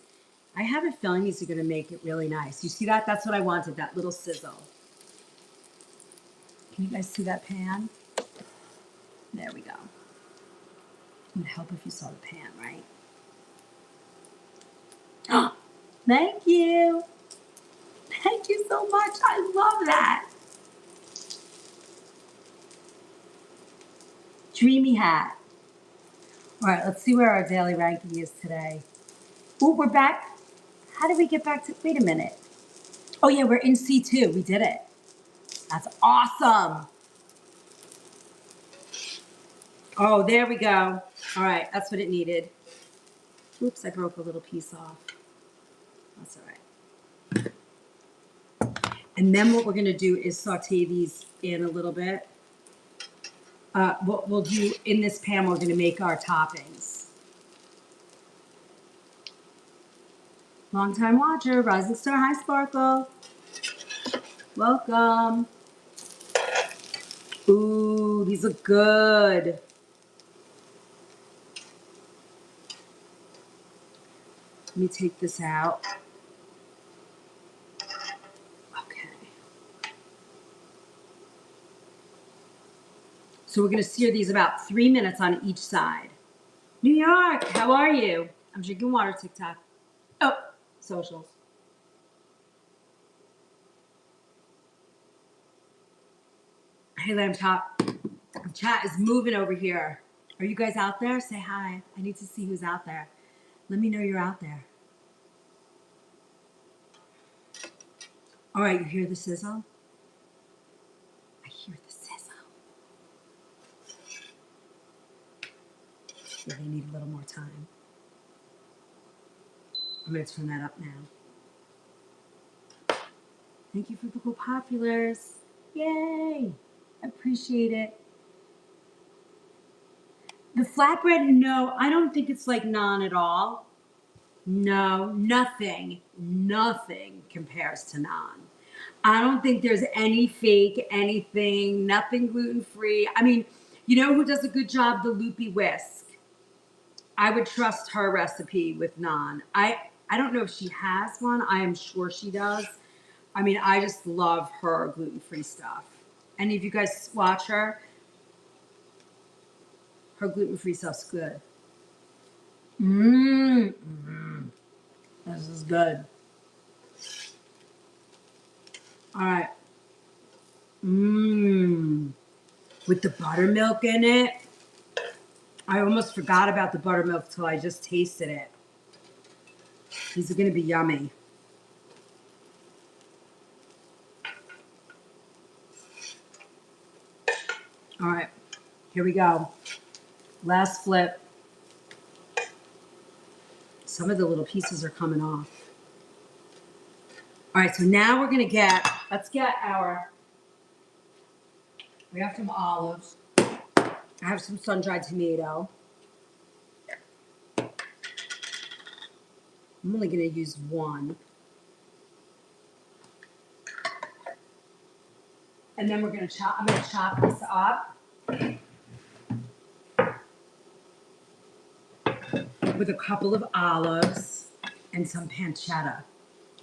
I have a feeling these are going to make it really nice. You see that? That's what I wanted, that little sizzle. Can you guys see that pan? There we go. It would help if you saw the pan, right? Oh, thank you. Thank you so much. I love that. Dreamy hat. All right, let's see where our daily ranking is today. Oh, we're back. How did we get back to, wait a minute. Oh yeah, we're in C2. We did it. That's awesome. Oh, there we go. All right, that's what it needed. Oops, I broke a little piece off. That's all right. And then what we're gonna do is saute these in a little bit. What we'll do in this pan, we're gonna make our toppings. Long time watcher, Rising Star, hi Sparkle. Welcome. Ooh, these look good. Let me take this out. Okay. So we're gonna sear these about 3 minutes on each side. New York, how are you? I'm drinking water, TikTok. Oh, socials. Hey, Lamb Chop. Chat is moving over here. Are you guys out there? Say hi. I need to see who's out there. Let me know you're out there. All right, you hear the sizzle? I hear the sizzle. Yeah, they need a little more time. I'm going to turn that up now. Thank you for the cool populars. Yay! I appreciate it. The flatbread, no, I don't think it's like naan at all. No, nothing compares to naan. I don't think there's any fake anything, nothing gluten-free. I mean, You know who does a good job? The loopy whisk. I would trust her recipe with naan. I don't know if she has one. I am sure she does. I mean, I just love her gluten-free stuff. Any of you guys watch her? Her gluten-free stuff's good. Mmm. This is good. All right. Mmm. With the buttermilk in it. I almost forgot about the buttermilk till I just tasted it. These are going to be yummy. All right. Here we go. Last flip. Some of the little pieces are coming off. All right, so now we're gonna let's get we have some olives. I have some sun-dried tomato. I'm only gonna use one. And then I'm gonna chop this up with a couple of olives and some pancetta.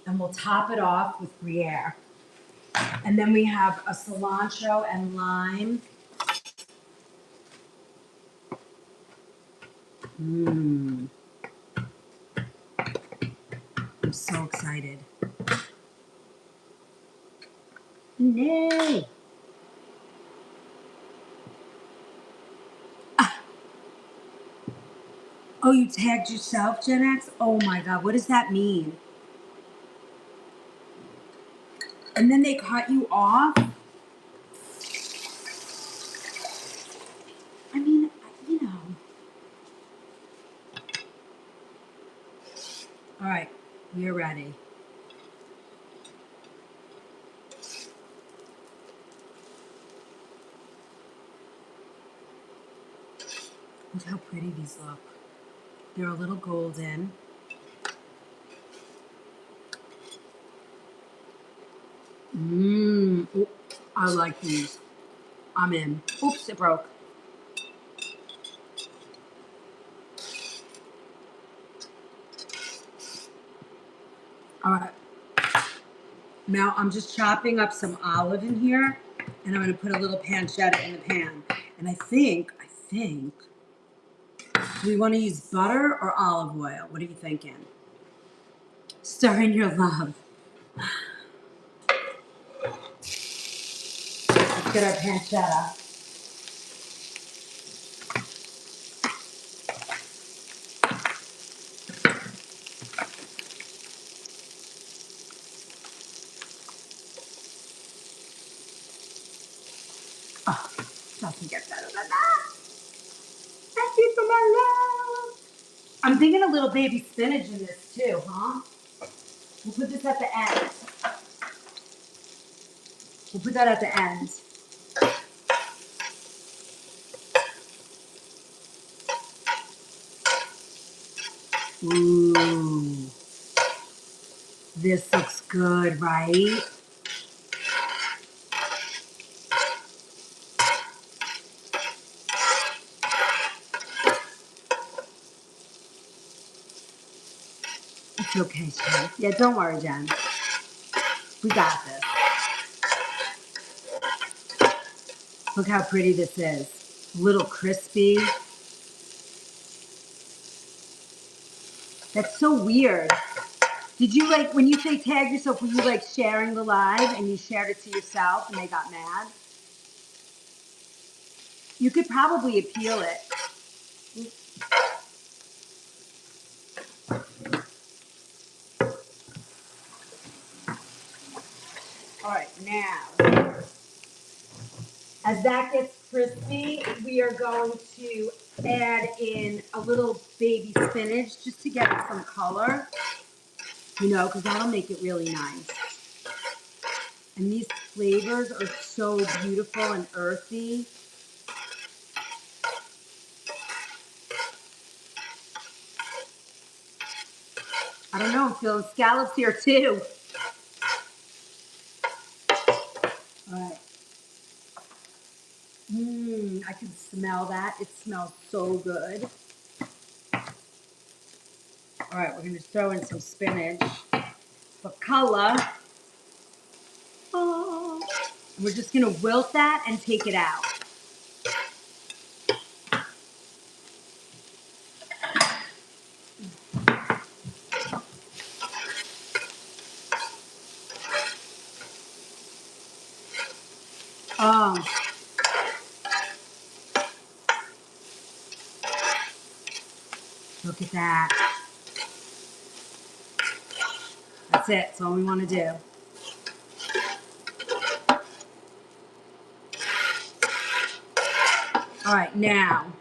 And we'll top it off with Gruyere. And then we have a cilantro and lime. Mmm. I'm so excited. Nay. Ah. Oh, you tagged yourself, Gen X? Oh my God, what does that mean? And then they cut you off? I mean, you know. All right, we're ready. Look how pretty these look. They're a little golden. Mmm. Oh, I like these. I'm in. Oops, it broke. All right. Now I'm just chopping up some olive in here, and I'm going to put a little pancetta in the pan. And I think, do we want to use butter or olive oil? What are you thinking? Stir in your love. Let's get our pancetta. Oh, doesn't get better than that. Thank you for my love. I'm thinking a little baby spinach in this too, huh? We'll put this at the end. We'll put that at the end. Ooh. This looks good, right? It's okay, Jen. Yeah, don't worry, Jen. We got this. Look how pretty this is. A little crispy. That's so weird. Did you when you say tag yourself, were you sharing the live and you shared it to yourself and they got mad? You could probably appeal it. All right, now, as that gets crispy, we are going to add in a little baby spinach just to get it some color, because that'll make it really nice. And these flavors are so beautiful and earthy. I don't know, I'm feeling scallops here too. All right. I can smell that. It smells so good. All right, we're going to throw in some spinach for color. Oh. We're just going to wilt that and take it out. Oh, look at that. That's it. That's all we want to do. All right, now.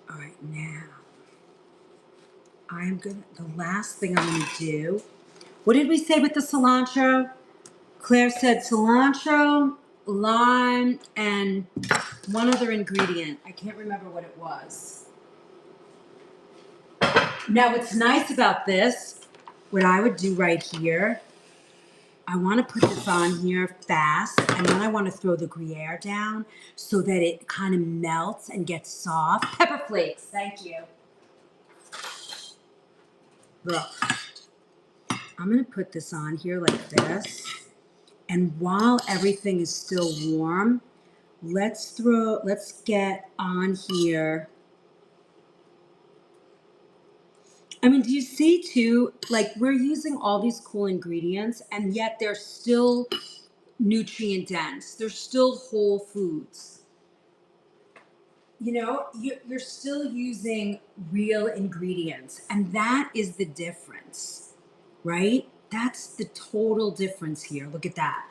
All right, now. The last thing I'm going to do. What did we say with the cilantro? Claire said cilantro, lime, and one other ingredient. I can't remember what it was. Now, what's nice about this, what I would do right here, I want to put this on here fast, and then I want to throw the Gruyere down so that it kind of melts and gets soft. Pepper flakes, thank you. Look, I'm going to put this on here like this, and while everything is still warm, let's get on here. I mean, do you see too, like we're using all these cool ingredients and yet they're still nutrient dense. They're still whole foods. You know, you're still using real ingredients, and that is the difference, right? That's the total difference here. Look at that.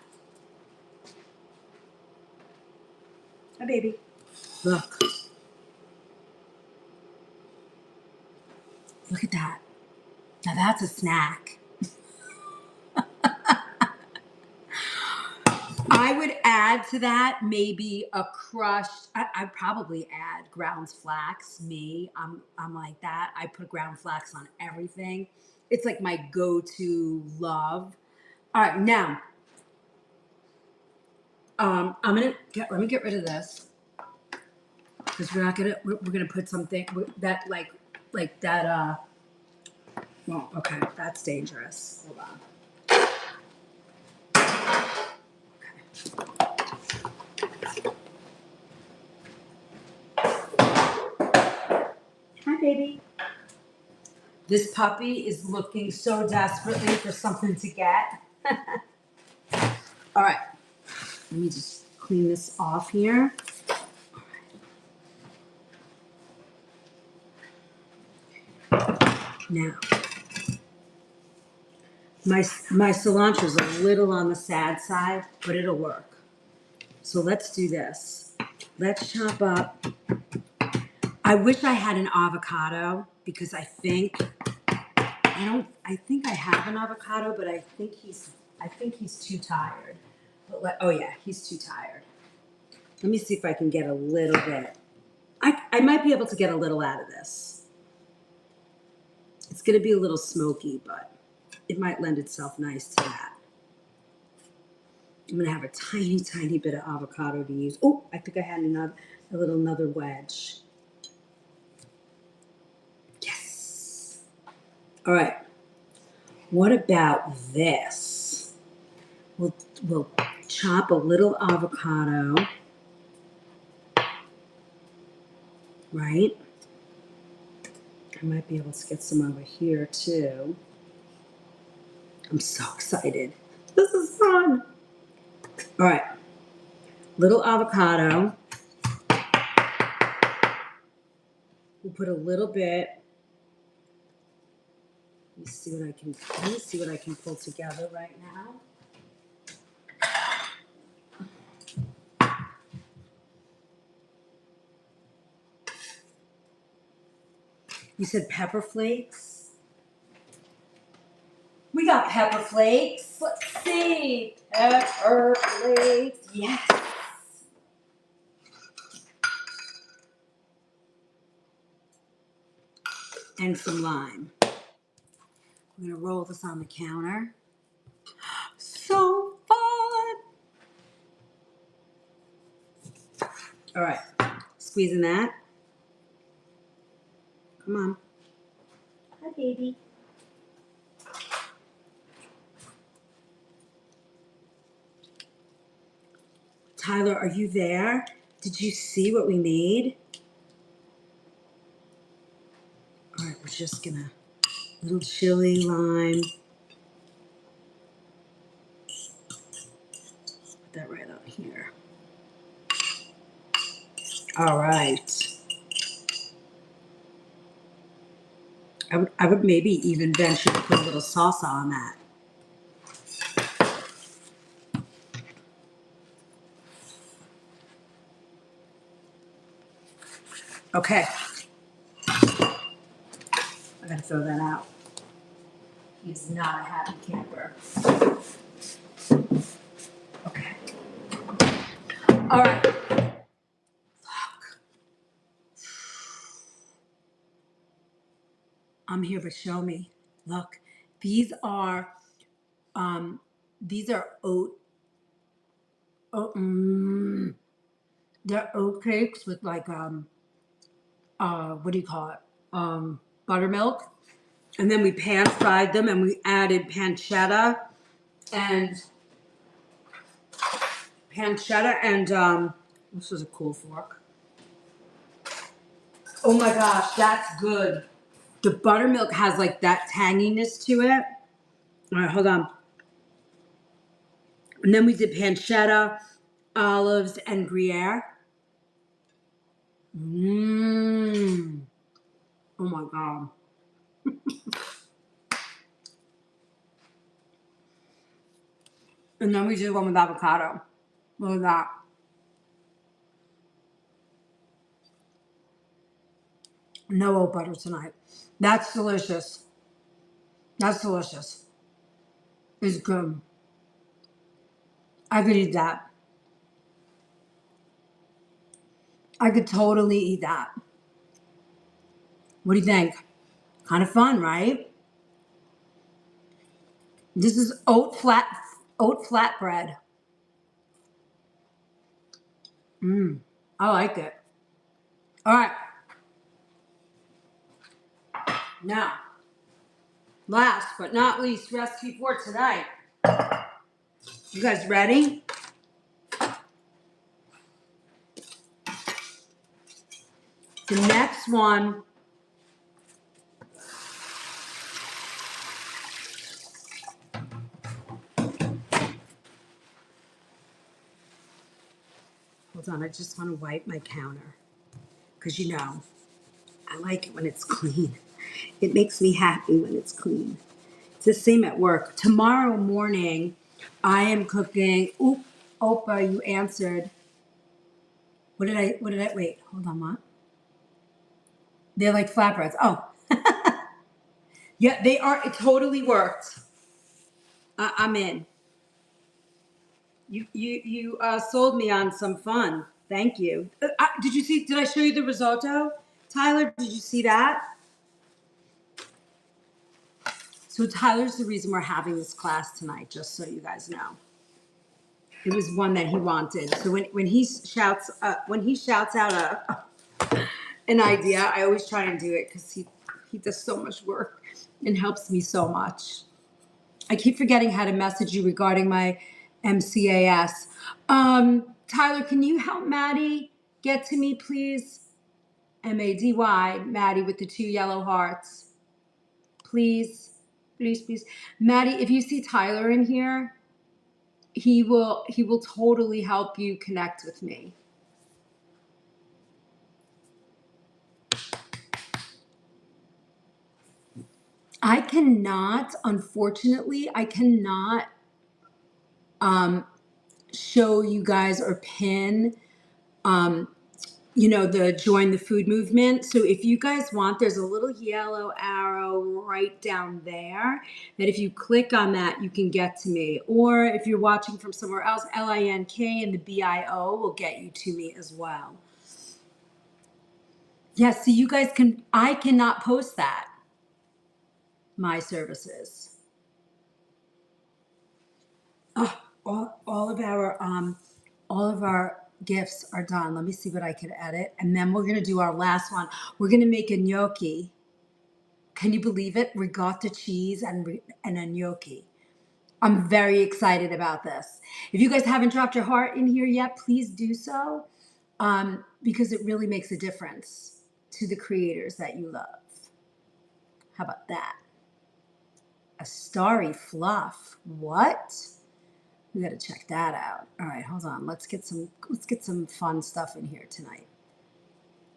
Hi, baby. Look. Look at that. Now that's a snack. I would add to that maybe a crushed. I'd probably add ground flax. I'm like that. I put ground flax on everything. It's like my go-to love. All right, now let me get rid of this because we're gonna put something that like that. Well, okay, that's dangerous. Hold on. Hi, baby. This puppy is looking so desperately for something to get. All right, let me just clean this off here. Now, my cilantro is a little on the sad side, but it'll work. So let's do this. Let's chop up. I wish I had an avocado because I think I have an avocado, but I think he's too tired. But oh yeah, he's too tired. Let me see if I can get a little bit. I might be able to get a little out of this. It's going to be a little smoky, but it might lend itself nice to that. I'm going to have a tiny, tiny bit of avocado to use. Oh, I think I had another wedge. Yes. All right. What about this? We'll chop a little avocado, right? I might be able to get some over here too. I'm so excited. This is fun. All right. Little avocado. We'll put a little bit. Let me see what I can pull together right now. You said pepper flakes? We got pepper flakes. Let's see. Pepper flakes. Yes. And some lime. I'm gonna roll this on the counter. So fun. All right, squeezing that. Come on. Hi, baby. Tyler, are you there? Did you see what we made? All right, we're just gonna, little chili, lime. Put that right up here. All right. I would maybe even venture to put a little salsa on that. Okay. I gotta throw that out. He's not a happy camper. Okay. All right. Fuck. I'm here, but show me. Look, these are um oat they're oat cakes with like what do you call it? Buttermilk. And then we pan fried them and we added and pancetta and this is a cool fork. Oh my gosh, that's good. The buttermilk has like that tanginess to it. All right, hold on. And then we did pancetta, olives, and Gruyere. Mmm. Oh my God. And then we did one with avocado. Look at that. No oat butter tonight. That's delicious. That's delicious. It's good. I could eat that. I could totally eat that. What do you think? Kind of fun, right? This is oat flatbread. Mmm. I like it. All right. Now, last but not least, recipe for tonight. You guys ready? The next one. Hold on, I just want to wipe my counter. Because you know, I like it when it's clean. It makes me happy when it's clean. It's the same at work. Tomorrow morning, I am cooking. Oop, Opa, you answered. Wait, hold on, what? They're like flatbreads. Oh. Yeah, they are. It totally worked. I'm in. You sold me on some fun. Thank you. Did you see? Did I show you the risotto, Tyler? Did you see that? So Tyler's the reason we're having this class tonight. Just so you guys know, it was one that he wanted. So when he shouts out an idea, I always try and do it because he does so much work and helps me so much. I keep forgetting how to message you regarding my MCAS. Tyler, can you help Maddie get to me, please? Mady, Maddie with the 2 yellow hearts. Please, please, please. Maddie, if you see Tyler in here, he will totally help you connect with me. I cannot, unfortunately, show you guys or pin the join the food movement. So if you guys want, there's a little yellow arrow right down there that if you click on that, you can get to me. Or if you're watching from somewhere else, LINK and the BIO will get you to me as well. Yes, so you guys I cannot post that. my services. Oh, all of our gifts are done. Let me see what I can edit. And then we're gonna do our last one. We're gonna make a gnocchi. Can you believe it? Ricotta cheese and a gnocchi. I'm very excited about this. If you guys haven't dropped your heart in here yet, please do so, because it really makes a difference to the creators that you love. How about that? A starry fluff. What? We got to check that out. All right, hold on. Let's get some fun stuff in here tonight.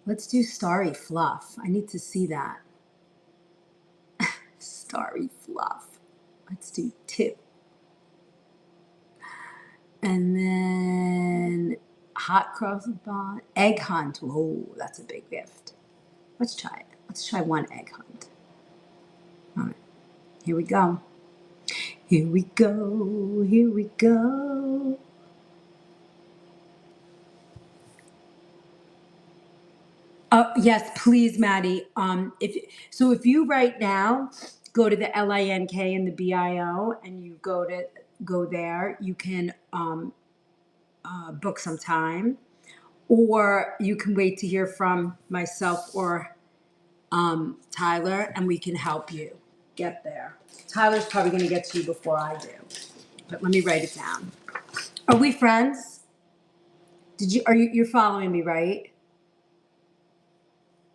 Let's do starry fluff. I need to see that. Starry fluff. Let's do 2. And then hot cross bun, egg hunt. Whoa, that's a big gift. Let's try it. Let's try one egg hunt. All right, here we go. Here we go. Here we go. Yes, please, Maddie. If you right now go to the LINK and the BIO and you go there, you can book some time, or you can wait to hear from myself or Tyler, and we can help you get there. Tyler's probably going to get to you before I do, but let me write it down. Are we friends? You're following me, right?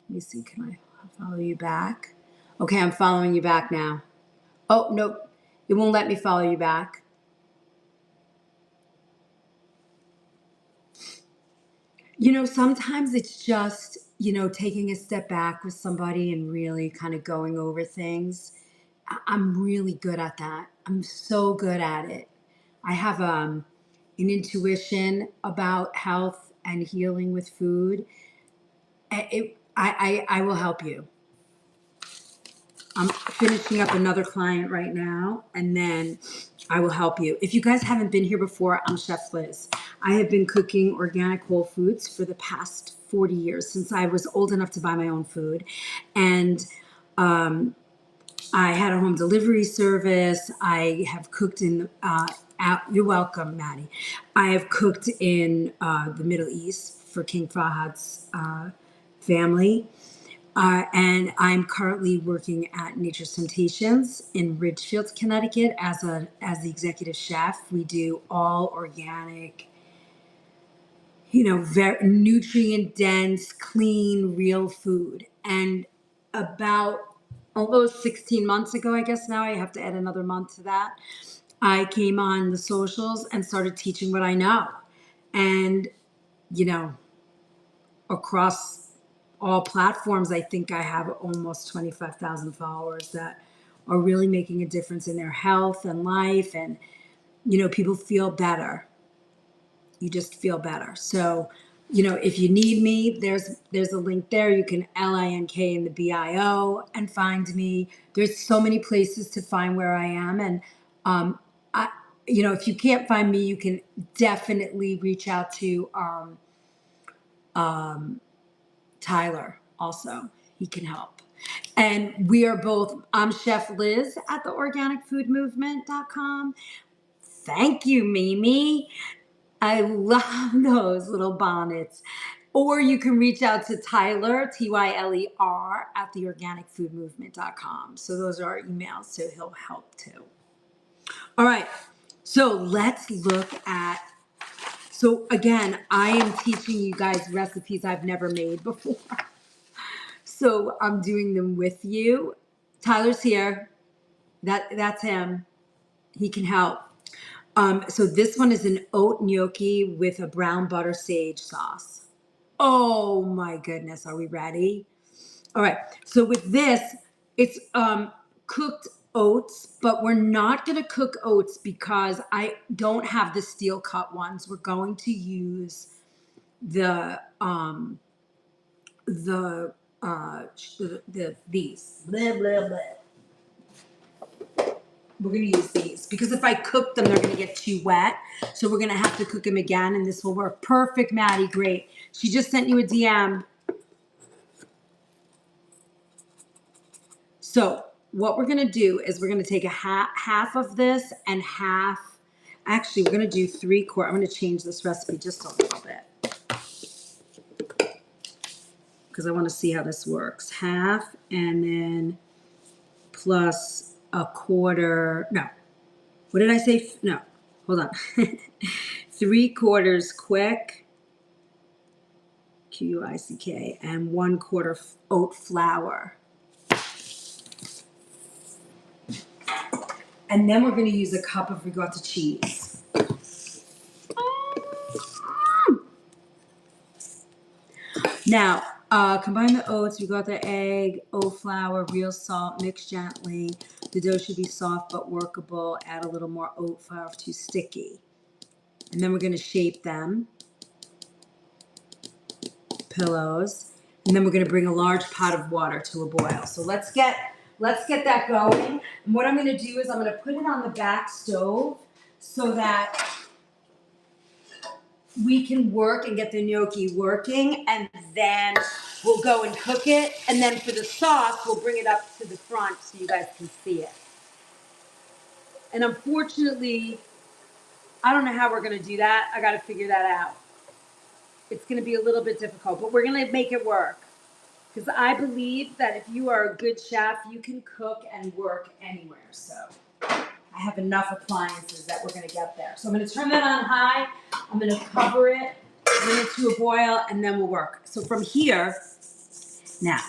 Let me see. Can I follow you back? Okay, I'm following you back now. Oh, nope. It won't let me follow you back. Sometimes it's just, taking a step back with somebody and really kind of going over things. I'm really good at that. I'm so good at it. I have an intuition about health and healing with food. I will help you. I'm finishing up another client right now, and then I will help you. If you guys haven't been here before, I'm Chef Liz. I have been cooking organic whole foods for the past 40 years, since I was old enough to buy my own food. And I had a home delivery service. I have cooked you're welcome, Maddie. I have cooked in the Middle East for King Fahad's family. And I'm currently working at Nature's Temptations in Ridgefield, Connecticut as the executive chef. We do all organic, very nutrient dense, clean, real food. And about almost 16 months ago, I guess now I have to add another month to that, I came on the socials and started teaching what I know. And, across all platforms, I think I have almost 25,000 followers that are really making a difference in their health and life. And, people feel better. You just feel better. So, if you need me, there's a link there. You can LINK in the BIO and find me. There's so many places to find where I am. And, if you can't find me, you can definitely reach out to, Tyler also. He can help. And we are both, I'm Chef Liz at the organicfoodmovement.com. Thank you, Mimi. I love those little bonnets. Or you can reach out to Tyler, Tyler, at theorganicfoodmovement.com. So those are our emails, so he'll help too. All right, so let's look at, so again, I am teaching you guys recipes I've never made before. So I'm doing them with you. Tyler's here. That's him. He can help. So this one is an oat gnocchi with a brown butter sage sauce. Oh my goodness. Are we ready? All right. So with this, it's cooked oats, but we're not going to cook oats because I don't have the steel cut ones. We're going to use the these. Blah, blah, blah. We're going to use these because if I cook them, they're going to get too wet. So we're going to have to cook them again, and this will work. Perfect, Maddie. Great. She just sent you a DM. So what we're gonna do is we're gonna take a half of this and half, actually we're gonna do 3/4. I'm gonna change this recipe just a little bit because I wanna see how this works. Half and then plus 1/4, no, what did I say? No, hold on. 3/4 quick, Quick, and 1/4 oat flour. And then we're going to use a cup of ricotta cheese. Now, combine the oats, ricotta egg, oat flour, real salt, mix gently. The dough should be soft but workable. Add a little more oat flour if too sticky. And then we're going to shape them, pillows. And then we're going to bring a large pot of water to a boil. So let's get that going. And what I'm going to do is I'm going to put it on the back stove so that we can work and get the gnocchi working, and then we'll go and cook it. And then for the sauce, we'll bring it up to the front so you guys can see it. And unfortunately, I don't know how we're going to do that. I got to figure that out. It's going to be a little bit difficult, but we're going to make it work. Because I believe that if you are a good chef, you can cook and work anywhere. So I have enough appliances that we're going to get there. So I'm going to turn that on high. I'm going to cover it, bring it to a boil, and then we'll work. So from here, now,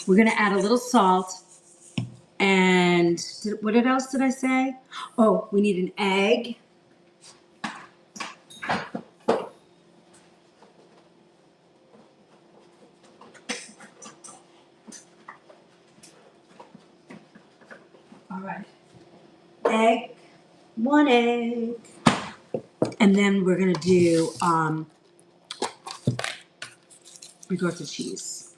we're going to add a little salt. And what else did I say? Oh, we need an egg. All right. Egg, 1 egg. And then we're going to do ricotta cheese.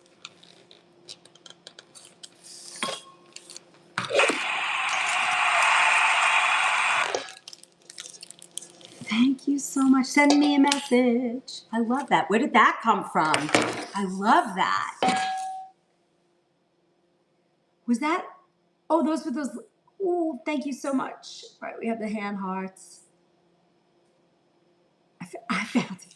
Thank you so much. Send me a message. I love that. Where did that come from? I love that. Was that? Oh, those were those. Oh, thank you so much. All right, we have the hand hearts. I found it.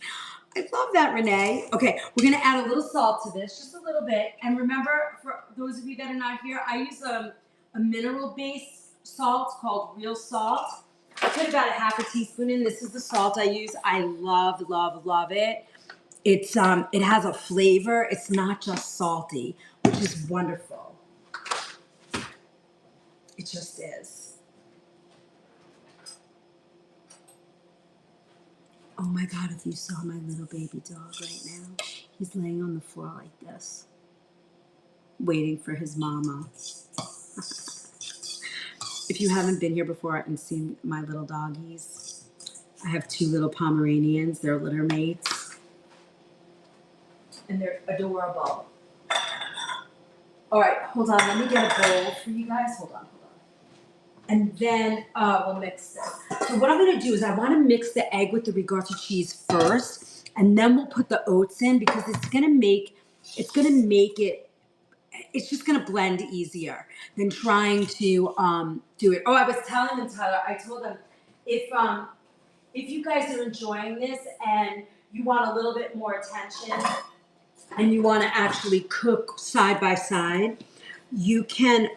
I love that, Renee. Okay, we're going to add a little salt to this, just a little bit. And remember, for those of you that are not here, I use a mineral-based salt called real salt. I put about a half a teaspoon in. This is the salt I use. I love, love, love it. It's it has a flavor. It's not just salty, which is wonderful. It just is. Oh my God, if you saw my little baby dog right now, he's laying on the floor like this, waiting for his mama. If you haven't been here before and seen my little doggies, I have 2 little Pomeranians. They're litter mates. And they're adorable. All right, hold on. Let me get a bowl for you guys. Hold on. And then we'll mix this. So what I'm going to do is I want to mix the egg with the ricotta cheese first, and then we'll put the oats in because it's going to make it. It's just going to blend easier than trying to do it. Oh, I was telling them, Tyler. I told them if you guys are enjoying this and you want a little bit more attention and you want to actually cook side by side, you can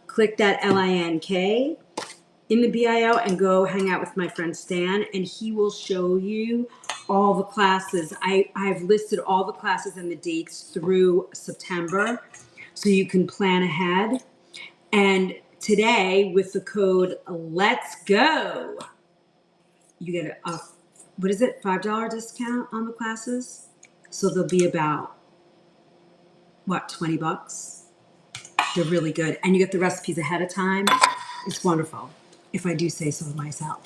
click that LINK in the BIO and go hang out with my friend Stan, and he will show you all the classes. I've listed all the classes and the dates through September, so you can plan ahead. And today, with the code Let's Go, you get a what is it, $5 discount on the classes? So they'll be about what, $20? They're really good, and you get the recipes ahead of time. It's wonderful, if I do say so myself.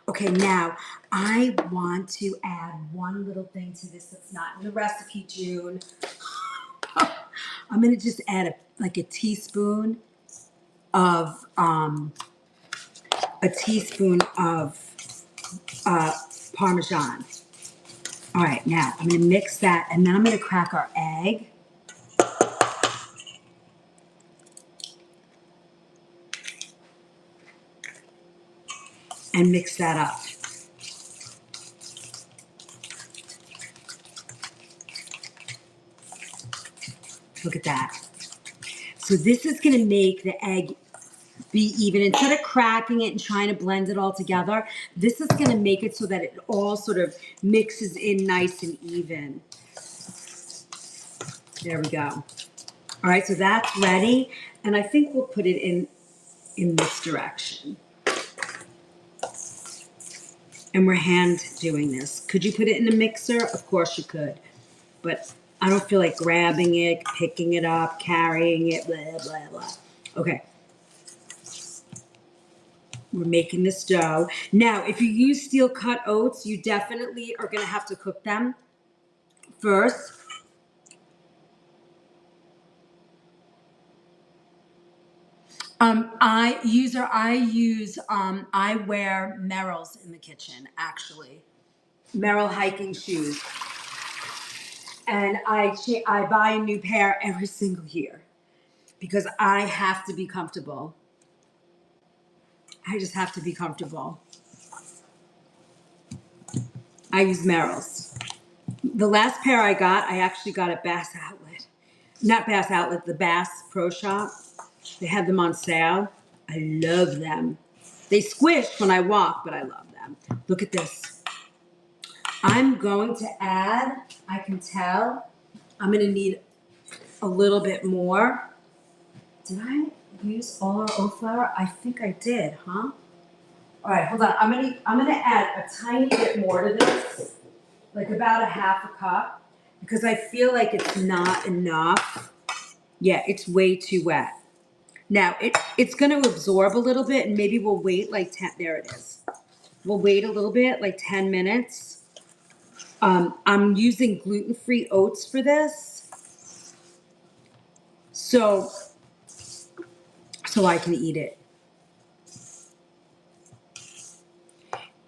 Okay, now I want to add one little thing to this that's not in the recipe, June. I'm gonna just add a teaspoon of Parmesan. All right, now I'm gonna mix that, and then I'm gonna crack our egg. and mix that up. Look at that. So this is going to make the egg be even. Instead of cracking it and trying to blend it all together, this is going to make it so that it all sort of mixes in nice and even. There we go. All right, so that's ready. And I think we'll put it in this direction. And we're hand doing this. Could you put it in a mixer? Of course you could. But I don't feel like grabbing it, picking it up, carrying it, blah, blah, blah. Okay. We're making this dough. Now, if you use steel cut oats, you definitely are going to have to cook them first. I wear Merrell's in the kitchen, actually. Merrell hiking shoes. And I buy a new pair every single year because I have to be comfortable. I just have to be comfortable. I use Merrell's. The last pair I got, I actually got at Bass Outlet. Not Bass Outlet, the Bass Pro Shop. They had them on sale. I love them. They squish when I walk, but I love them. Look at this. I'm going to add, I can tell, I'm going to need a little bit more. Did I use all our oat flour? I think I did, huh? All right, hold on. I'm gonna add a tiny bit more to this, like about a half a cup, because I feel like it's not enough. Yeah, it's way too wet. Now it's gonna absorb a little bit, and maybe we'll wait like 10. There it is. We'll wait a little bit, like 10 minutes. I'm using gluten-free oats for this, so I can eat it.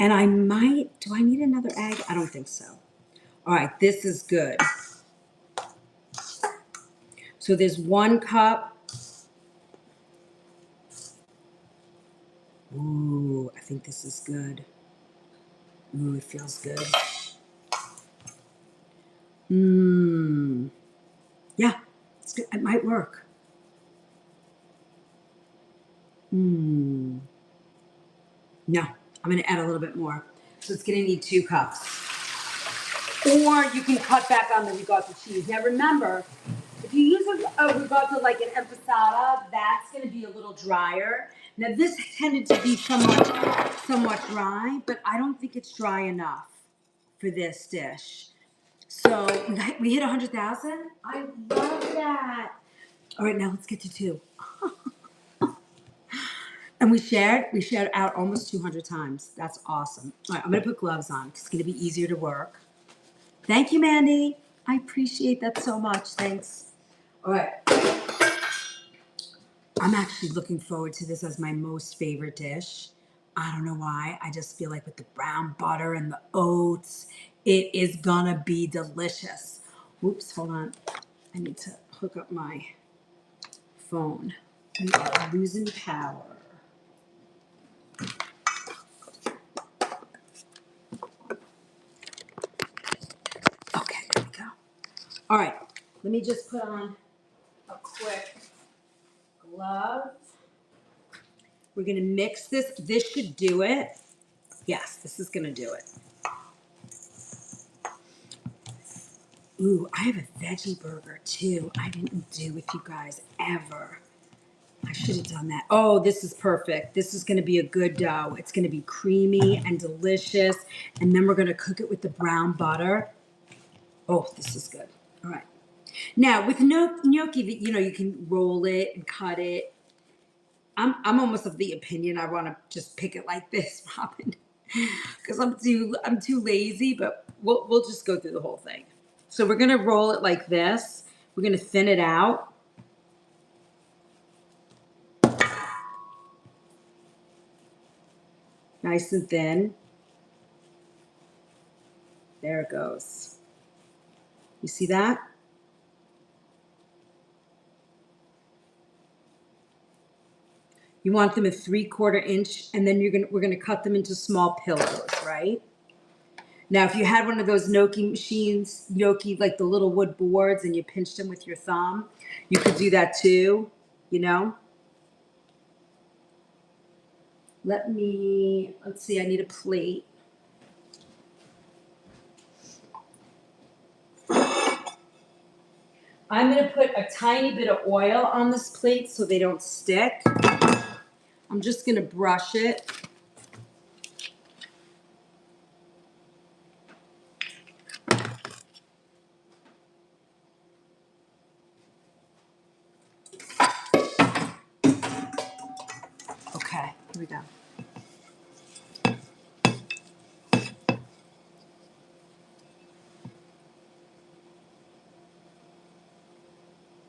And I might. Do I need another egg? I don't think so. All right, this is good. So there's 1 cup. Ooh, I think this is good. Ooh, it feels good. Mmm. Yeah, it's good. It might work. Mmm. No, I'm going to add a little bit more. So it's going to need 2 cups. Or you can cut back on the ricotta cheese. Now remember, if you use a ricotta like an impasata, that's going to be a little drier. Now this tended to be somewhat dry, but I don't think it's dry enough for this dish. So we hit 100,000. I love that. All right, now let's get to 2. And we shared out almost 200 times. That's awesome. All right, I'm gonna put gloves on. It's gonna be easier to work. Thank you, Mandy. I appreciate that so much. Thanks. All right. I'm actually looking forward to this as my most favorite dish. I don't know why. I just feel like with the brown butter and the oats, it is gonna be delicious. Whoops, hold on. I need to hook up my phone. We are losing power. Okay, there we go. All right, let me just put on a quick glove. We're gonna mix this. This should do it. Yes, this is gonna do it. Ooh, I have a veggie burger too. I didn't do with you guys ever. I should have done that. Oh, this is perfect. This is gonna be a good dough. It's gonna be creamy and delicious. And then we're gonna cook it with the brown butter. Oh, this is good. All right. Now with gnocchi, you can roll it and cut it. I'm almost of the opinion I want to just pick it like this, Robin, because I'm too lazy. But we'll just go through the whole thing. So we're gonna roll it like this. We're gonna thin it out. Nice and thin. There it goes. You see that? You want them a 3/4 inch, and then we're gonna cut them into small pillows, right? Now, if you had one of those gnocchi machines, gnocchi, like the little wood boards, and you pinched them with your thumb, you could do that too, you know? Let's see, I need a plate. I'm gonna put a tiny bit of oil on this plate so they don't stick. I'm just gonna brush it. Okay, here we go.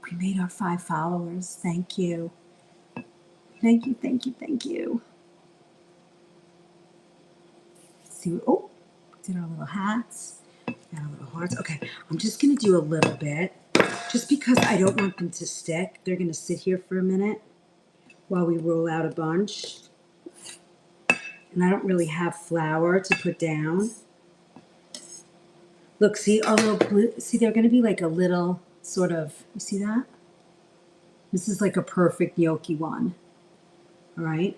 We made our 5 followers. Thank you. Thank you, thank you, thank you. Let's see, oh, did our little hats. Got our little hearts. Okay, I'm just gonna do a little bit, just because I don't want them to stick. They're gonna sit here for a minute while we roll out a bunch. And I don't really have flour to put down. Look, see our little blue, see, they're gonna be like a little sort of, you see that? This is like a perfect gnocchi one, all right?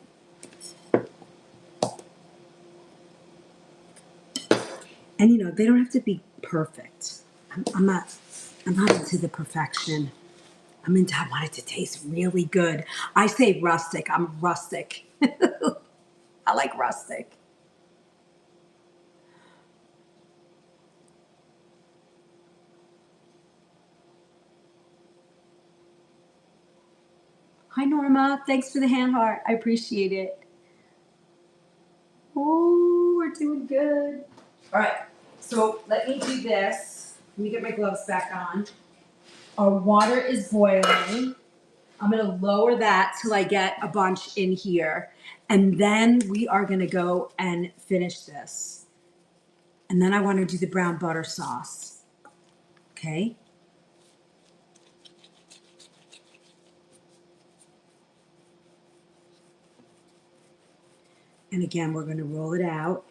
And you know, they don't have to be perfect. I'm not into the perfection. I want it to taste really good. I say rustic, I'm rustic. I like rustic. Hi Norma, thanks for the hand heart. I appreciate it. Oh, we're doing good. All right, so let me do this. Let me get my gloves back on. Our water is boiling. I'm gonna lower that till I get a bunch in here. And then we are gonna go and finish this. And then I wanna do the brown butter sauce, okay? And again, we're gonna roll it out.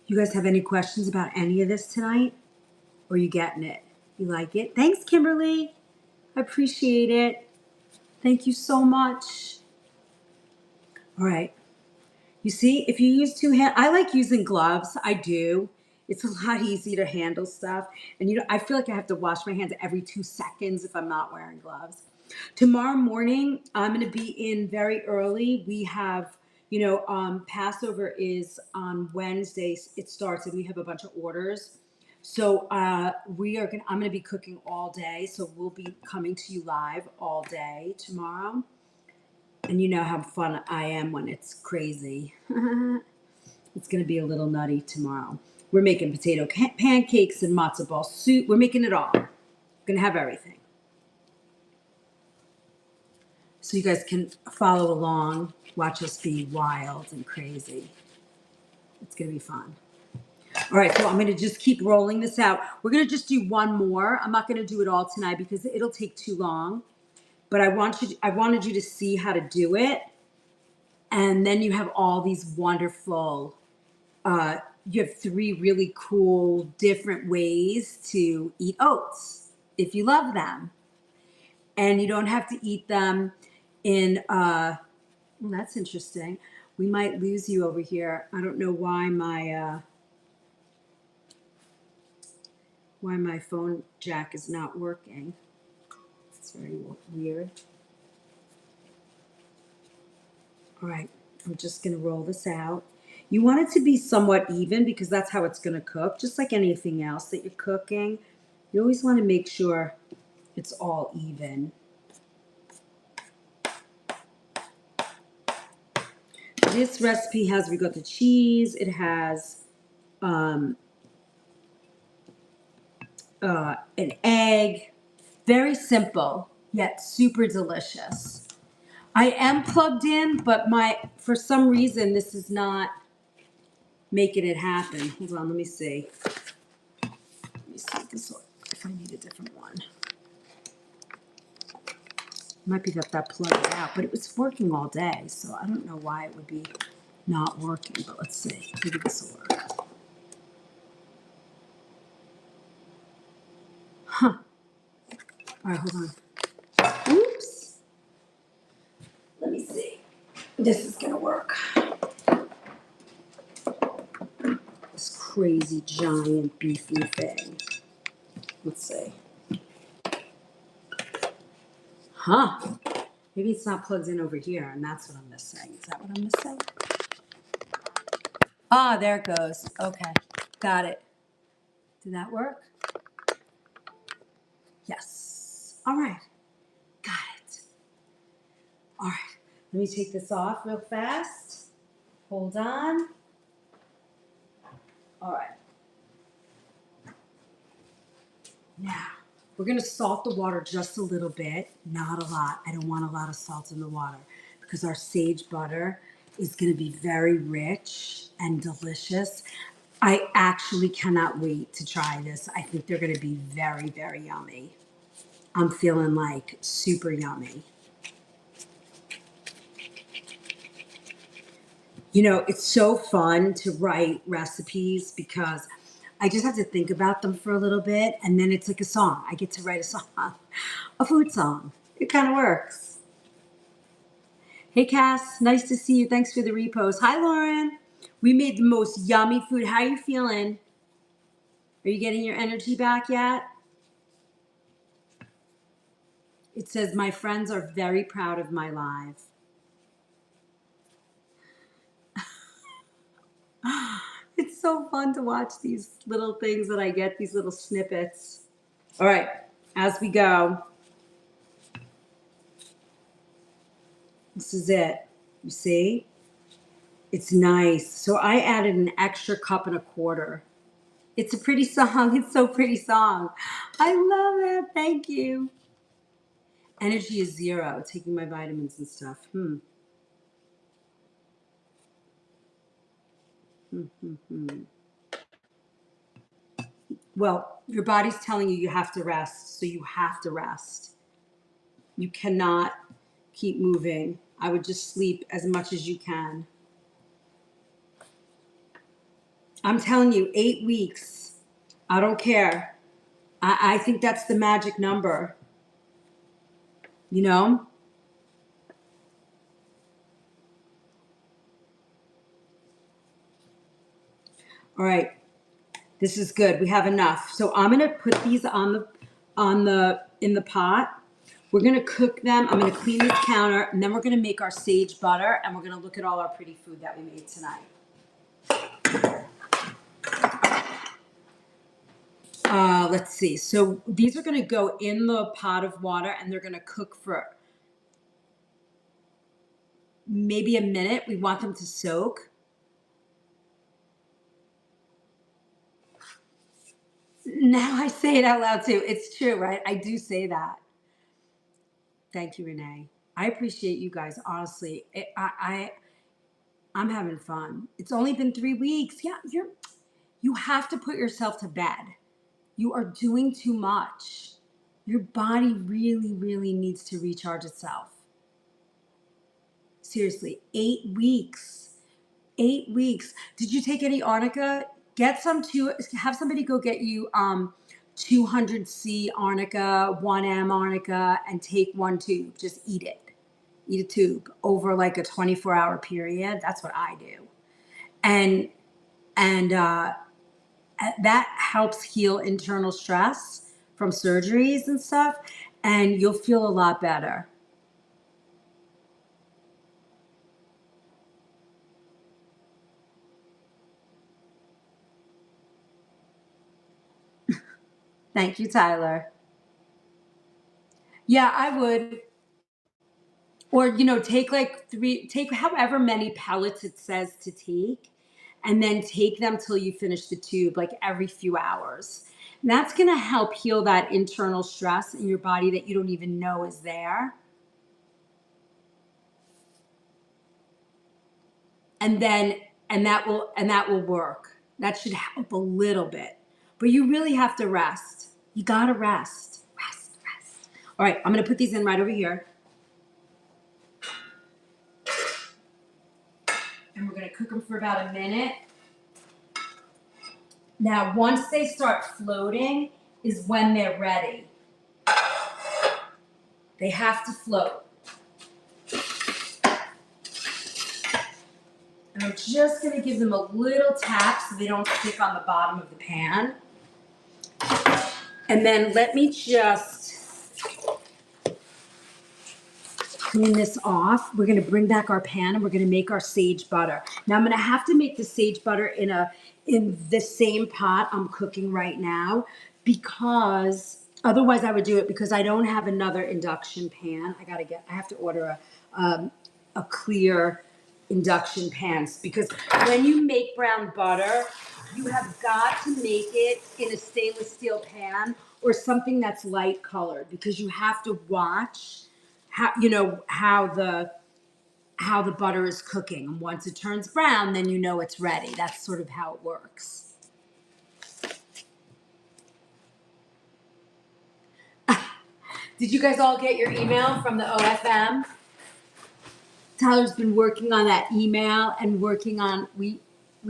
You guys have any questions about any of this tonight? Or are you getting it? You like it? Thanks, Kimberly. I appreciate it. Thank you so much. All right. You see, if you use two hands, I like using gloves. I do. It's a lot easier to handle stuff. And you know, I feel like I have to wash my hands every 2 seconds if I'm not wearing gloves. Tomorrow morning, I'm going to be in very early. We have, Passover is on Wednesdays. It starts, and we have a bunch of orders. So I'm going to be cooking all day. So we'll be coming to you live all day tomorrow. And you know how fun I am when it's crazy. It's going to be a little nutty tomorrow. We're making potato pancakes and matzo ball soup. We're making it all. We're going to have everything. So you guys can follow along, watch us be wild and crazy. It's going to be fun. All right, so I'm going to just keep rolling this out. We're going to just do one more. I'm not going to do it all tonight because it'll take too long. But I wanted you to see how to do it. And then you have all these wonderful, you have 3 really cool different ways to eat oats if you love them. And you don't have to eat them in, well, that's interesting. We might lose you over here. I don't know why my phone jack is not working. It's very weird. All right, I'm just gonna roll this out. You want it to be somewhat even because that's how it's gonna cook, just like anything else that you're cooking. You always wanna make sure it's all even. This recipe has ricotta cheese. It has an egg. Very simple, yet super delicious. I am plugged in, but for some reason, this is not making it happen. Hold on, let me see. Let me see if this will if I need a different one. Might be that plugged out, but it was working all day, so I don't know why it would be not working, but let's see. Maybe this will work. Huh. All right, hold on. Oops. Let me see. This is gonna work. This crazy giant beefy thing. Let's see. Huh. Maybe it's not plugged in over here, and that's what I'm missing. Is that what I'm missing? Ah, there it goes. Okay. Got it. Did that work? Yes. All right. Got it. All right. Let me take this off real fast. Hold on. All right. Now, we're going to salt the water just a little bit, not a lot. I don't want a lot of salt in the water because our sage butter is going to be very rich and delicious. I actually cannot wait to try this. I think they're going to be very, very yummy. I'm feeling like super yummy. You know, it's so fun to write recipes because I just have to think about them for a little bit and then it's like a song. I get to write a song, a food song. It kind of works. Hey, Cass, nice to see you. Thanks for the repost. Hi, Lauren. We made the most yummy food. How are you feeling? Are you getting your energy back yet? It says, my friends are very proud of my live. It's so fun to watch these little things that I get, these little snippets. All right, as we go, this is it. You see? It's nice. So I added an extra cup and a quarter. It's a pretty song. It's so pretty song. I love it. Thank you. Energy is zero. Taking my vitamins and stuff. Well, your body's telling you you have to rest, so you have to rest. You cannot keep moving. I would just sleep as much as you can. I'm telling you, 8 weeks. I don't care. I think that's the magic number. You know? All right. This is good. We have enough. So I'm gonna put these in the pot. We're gonna cook them. I'm gonna clean this counter, and then we're gonna make our sage butter, and we're gonna look at all our pretty food that we made tonight. Let's see. So these are gonna go in the pot of water, and they're gonna cook for maybe a minute. We want them to soak. Now I say it out loud too. It's true, right? I do say that. Thank you, Renee. I appreciate you guys. Honestly, I'm having fun. It's only been 3 weeks. Yeah, you have to put yourself to bed. You are doing too much. Your body really, really needs to recharge itself. Seriously, 8 weeks. 8 weeks. Did you take any arnica? Get some too. Have somebody go get you 200C arnica, 1M arnica, and take one tube. Just eat it. Eat a tube over like a 24-hour period. That's what I do. And that helps heal internal stress from surgeries and stuff, and you'll feel a lot better. Thank you, Tyler. Yeah, I would. Or, take however many pellets it says to take, and then take them till you finish the tube, like every few hours. And that's going to help heal that internal stress in your body that you don't even know is there. And then, and that will work. That should help a little bit. But you really have to rest. You gotta rest. Rest, rest. All right, I'm gonna put these in right over here. And we're gonna cook them for about a minute. Now, once they start floating is when they're ready. They have to float. And I'm just gonna give them a little tap so they don't stick on the bottom of the pan. And then let me just clean this off. We're gonna bring back our pan and we're gonna make our sage butter. Now I'm gonna have to make the sage butter in the same pot I'm cooking right now, because otherwise I would do it because I don't have another induction pan. I have to order a clear induction pan, because when you make brown butter, you have got to make it in a stainless steel pan or something that's light colored, because you have to watch how the butter is cooking. And once it turns brown, then you know it's ready. That's sort of how it works. Did you guys all get your email from the OFM? Tyler's been working on that email and working on, we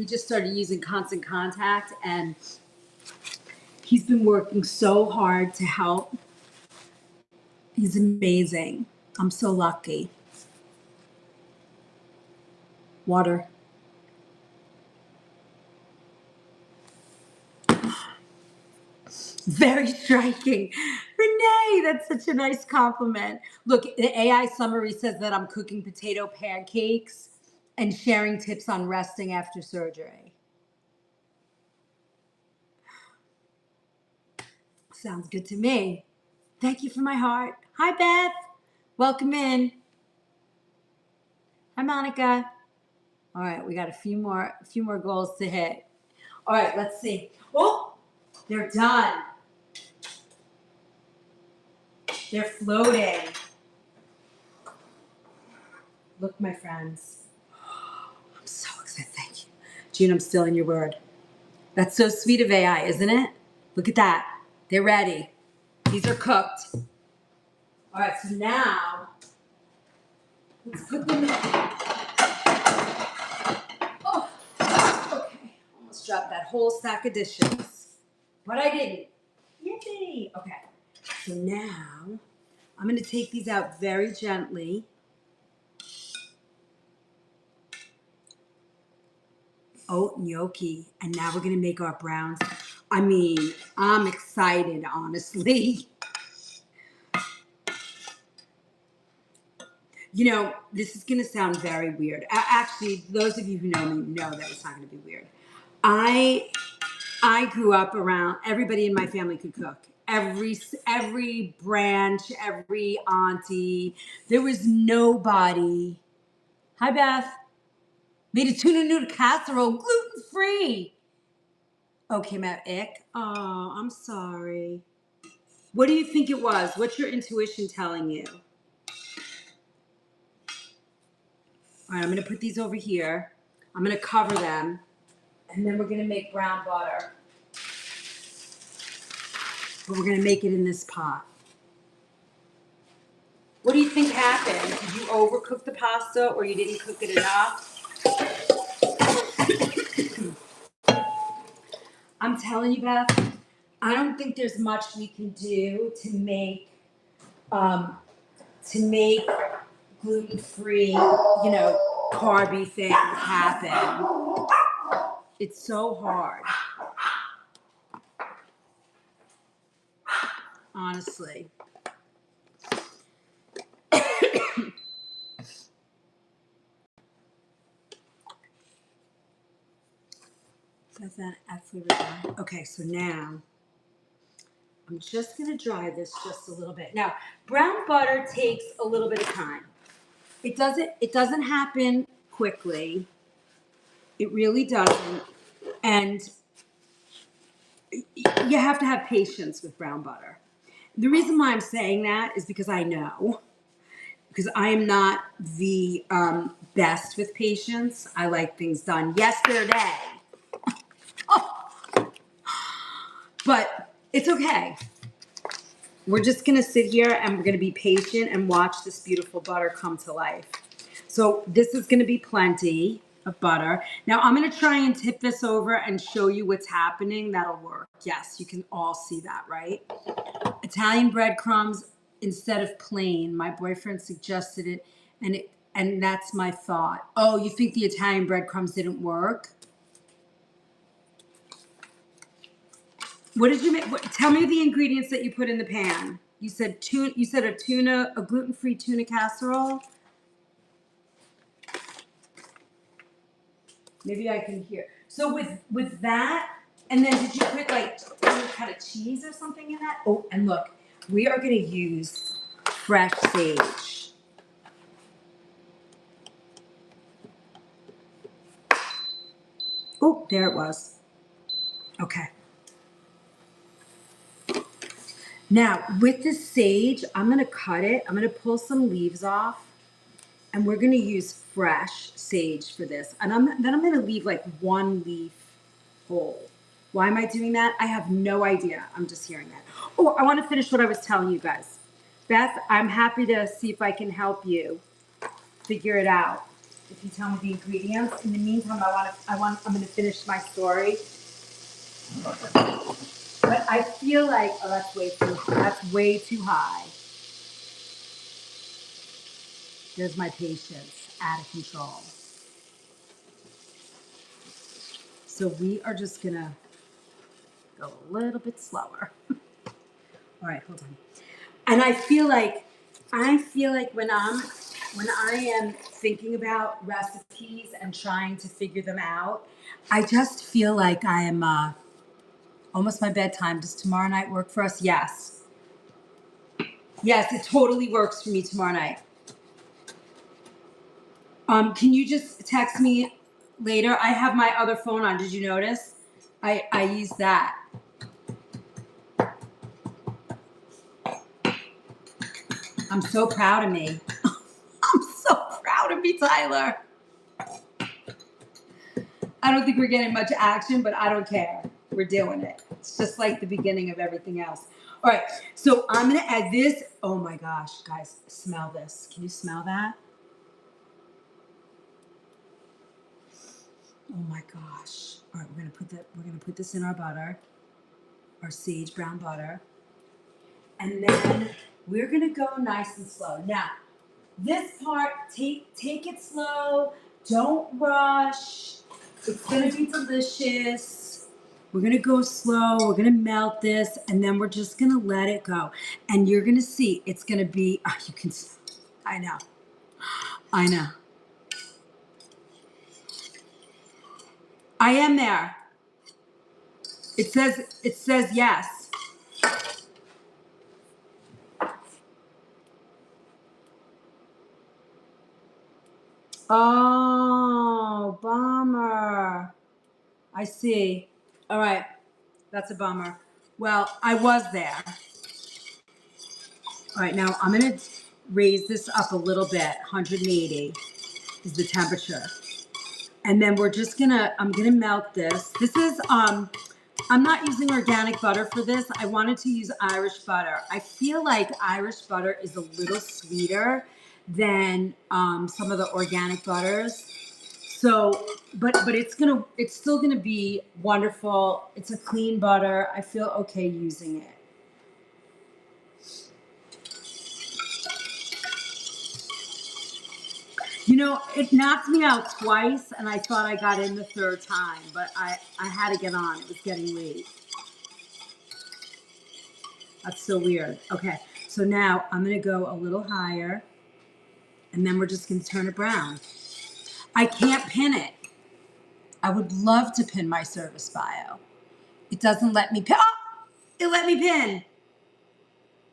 just started using Constant Contact, and he's been working so hard to help. He's amazing. I'm so lucky. Water. Very striking. Renee, that's such a nice compliment. Look, the AI summary says that I'm cooking potato pancakes and sharing tips on resting after surgery. Sounds good to me. Thank you for my heart. Hi, Beth. Welcome in. Hi, Monica. All right, we got a few more goals to hit. All right, let's see. Oh, they're done. They're floating. Look, my friends. I'm so excited. Thank you. June, I'm still in your word. That's so sweet of AI, isn't it? Look at that. They're ready. These are cooked. All right, so now let's put them in. Oh, okay. Almost dropped that whole stack of dishes. But I didn't. Yippee. Okay. So now I'm going to take these out very gently. Oat gnocchi. And now we're going to make our browns. I mean, I'm excited, honestly. You know, this is going to sound very weird. Actually, those of you who know me know that it's not going to be weird. I grew up around, everybody in my family could cook. Every branch, every auntie. There was nobody. Hi, Beth. Made a tuna noodle casserole, gluten-free. Oh, came out ick? Oh, I'm sorry. What do you think it was? What's your intuition telling you? All right, I'm going to put these over here. I'm going to cover them. And then we're going to make brown butter. But we're going to make it in this pot. What do you think happened? Did you overcook the pasta or you didn't cook it enough? I'm telling you, Beth, I don't think there's much we can do to make gluten-free, carby things happen. It's so hard. Honestly. Does that absolutely right? Okay, so now I'm just going to dry this just a little bit. Now, brown butter takes a little bit of time. It doesn't happen quickly. It really doesn't. And you have to have patience with brown butter. The reason why I'm saying that is because I know. Because I am not the best with patience. I like things done yesterday. Oh. But it's okay. We're just gonna sit here and we're gonna be patient and watch this beautiful butter come to life. So this is gonna be plenty of butter. Now I'm gonna try and tip this over and show you what's happening. That'll work. Yes, you can all see that, right? Italian breadcrumbs instead of plain. My boyfriend suggested it, and that's my thought. Oh, you think the Italian breadcrumbs didn't work? What did you make? Tell me the ingredients that you put in the pan. You said tuna. You said a gluten-free tuna casserole. Maybe I can hear. So with that, and then did you put like any kind of cheese or something in that? Oh, and look, we are going to use fresh sage. Oh, there it was. Okay. Now with the sage, I'm going to cut it. I'm going to pull some leaves off, and we're going to use fresh sage for this. And then I'm going to leave like one leaf whole. Why am I doing that? I have no idea. I'm just hearing that. Oh, I want to finish what I was telling you guys. Beth, I'm happy to see if I can help you figure it out. If you tell me the ingredients. In the meantime, I'm going to finish my story. But I feel like, oh, that's way too high. There's my patience out of control. So we are just going to go a little bit slower. All right, hold on. And I feel like when I am thinking about recipes and trying to figure them out, I just feel like I am almost my bedtime. Does tomorrow night work for us? Yes. Yes, it totally works for me tomorrow night. Can you just text me later? I have my other phone on. Did you notice? I use that. I'm so proud of me. I'm so proud of me, Tyler. I don't think we're getting much action, but I don't care. We're doing it. It's just like the beginning of everything else. All right, so I'm gonna add this. Oh my gosh, guys, smell this. Can you smell that? Oh my gosh. All right, we're gonna put this in our butter, our sage brown butter. And then we're gonna go nice and slow. Now, this part, take it slow. Don't rush. It's gonna be delicious. We're gonna go slow. We're gonna melt this, and then we're just gonna let it go. And you're gonna see it's gonna be. Oh, you can. I know. I know. I am there. It says. It says yes. Oh, bummer. I see. All right. That's a bummer. Well, I was there. All right, now I'm gonna raise this up a little bit. 180 is the temperature. And then I'm gonna melt this. This is, I'm not using organic butter for this. I wanted to use Irish butter. I feel like Irish butter is a little sweeter than some of the organic butters. So, but it's still gonna be wonderful. It's a clean butter. I feel okay using it. You know, it knocked me out twice, and I thought I got in the third time, but I had to get on. It was getting late. That's so weird. Okay, so now I'm going to go a little higher, and then we're just going to turn it brown. I can't pin it. I would love to pin my service bio. It doesn't let me pin. Oh, it let me pin.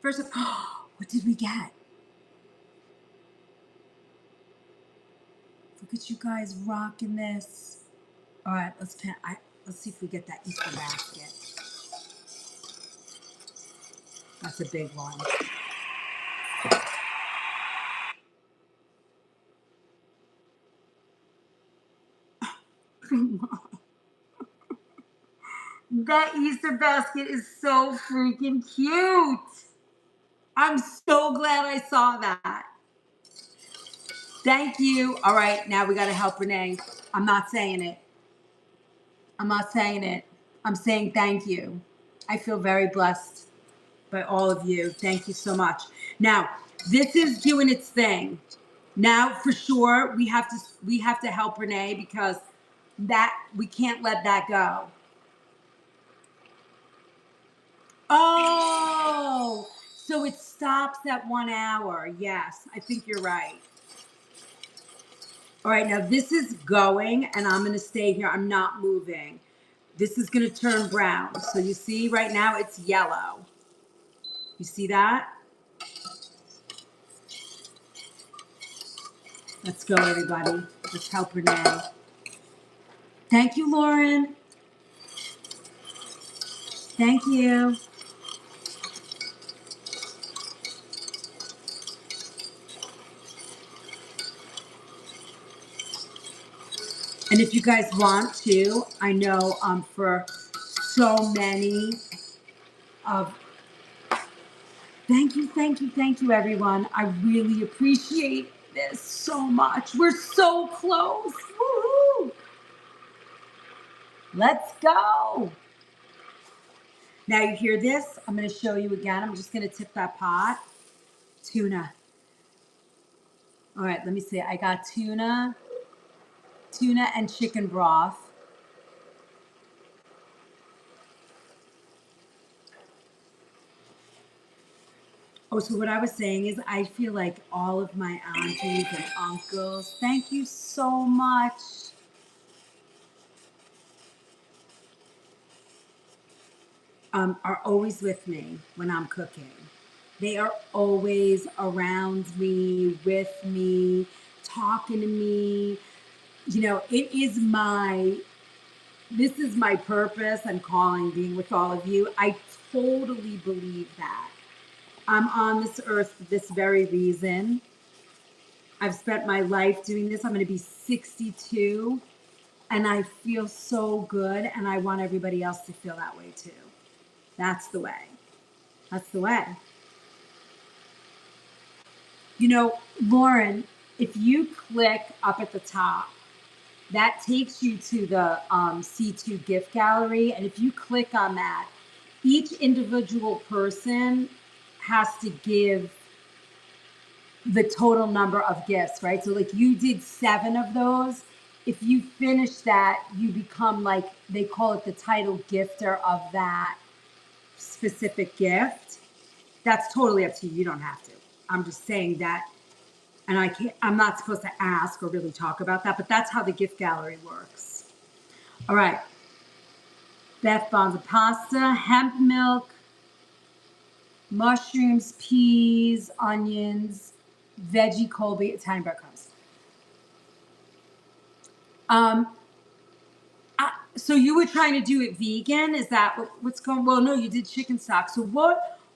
First, oh, what did we get? Look at you guys rocking this. All right, let's pin. Let's see if we get that Easter basket. That's a big one. That Easter basket is so freaking cute. I'm so glad I saw that. Thank you. All right, now we got to help Renee. I'm not saying it. I'm not saying it. I'm saying thank you. I feel very blessed by all of you. Thank you so much. Now, this is doing its thing. Now, for sure, we have to help Renee because that we can't let that go. Oh, so it stops at 1 hour. Yes, I think you're right. All right, now this is going, and I'm going to stay here. I'm not moving. This is going to turn brown. So you see right now it's yellow. You see that? Let's go, everybody. Let's help Renee. Thank you, Lauren. Thank you. And if you guys want to, I know for so many of, thank you, everyone. I really appreciate this so much. We're so close. Woohoo! Let's go. Now you hear this? I'm going to show you again. I'm just going to tip that pot. Tuna. All right, let me see. I got tuna and chicken broth. Oh, so what I was saying is I feel like all of my aunties and uncles, thank you so much. Are always with me when I'm cooking. They are always around me, with me, talking to me. You know, this is my purpose and calling, being with all of you. I totally believe that. I'm on this earth for this very reason. I've spent my life doing this. I'm going to be 62, and I feel so good, and I want everybody else to feel that way too. That's the way. That's the way. You know, Lauren, if you click up at the top, that takes you to the C2 gift gallery. And if you click on that, each individual person has to give the total number of gifts, right? So like you did 7 of those. If you finish that, you become like, they call it the title gifter of that specific gift. That's totally up to you. You don't have to. I'm just saying that. And I'm not supposed to ask or really talk about that, but that's how the gift gallery works. All right. Beth Bonds pasta, hemp milk, mushrooms, peas, onions, veggie Colby, Italian breadcrumbs. So you were trying to do it vegan? Is that what's going? Well, no, you did chicken stock. So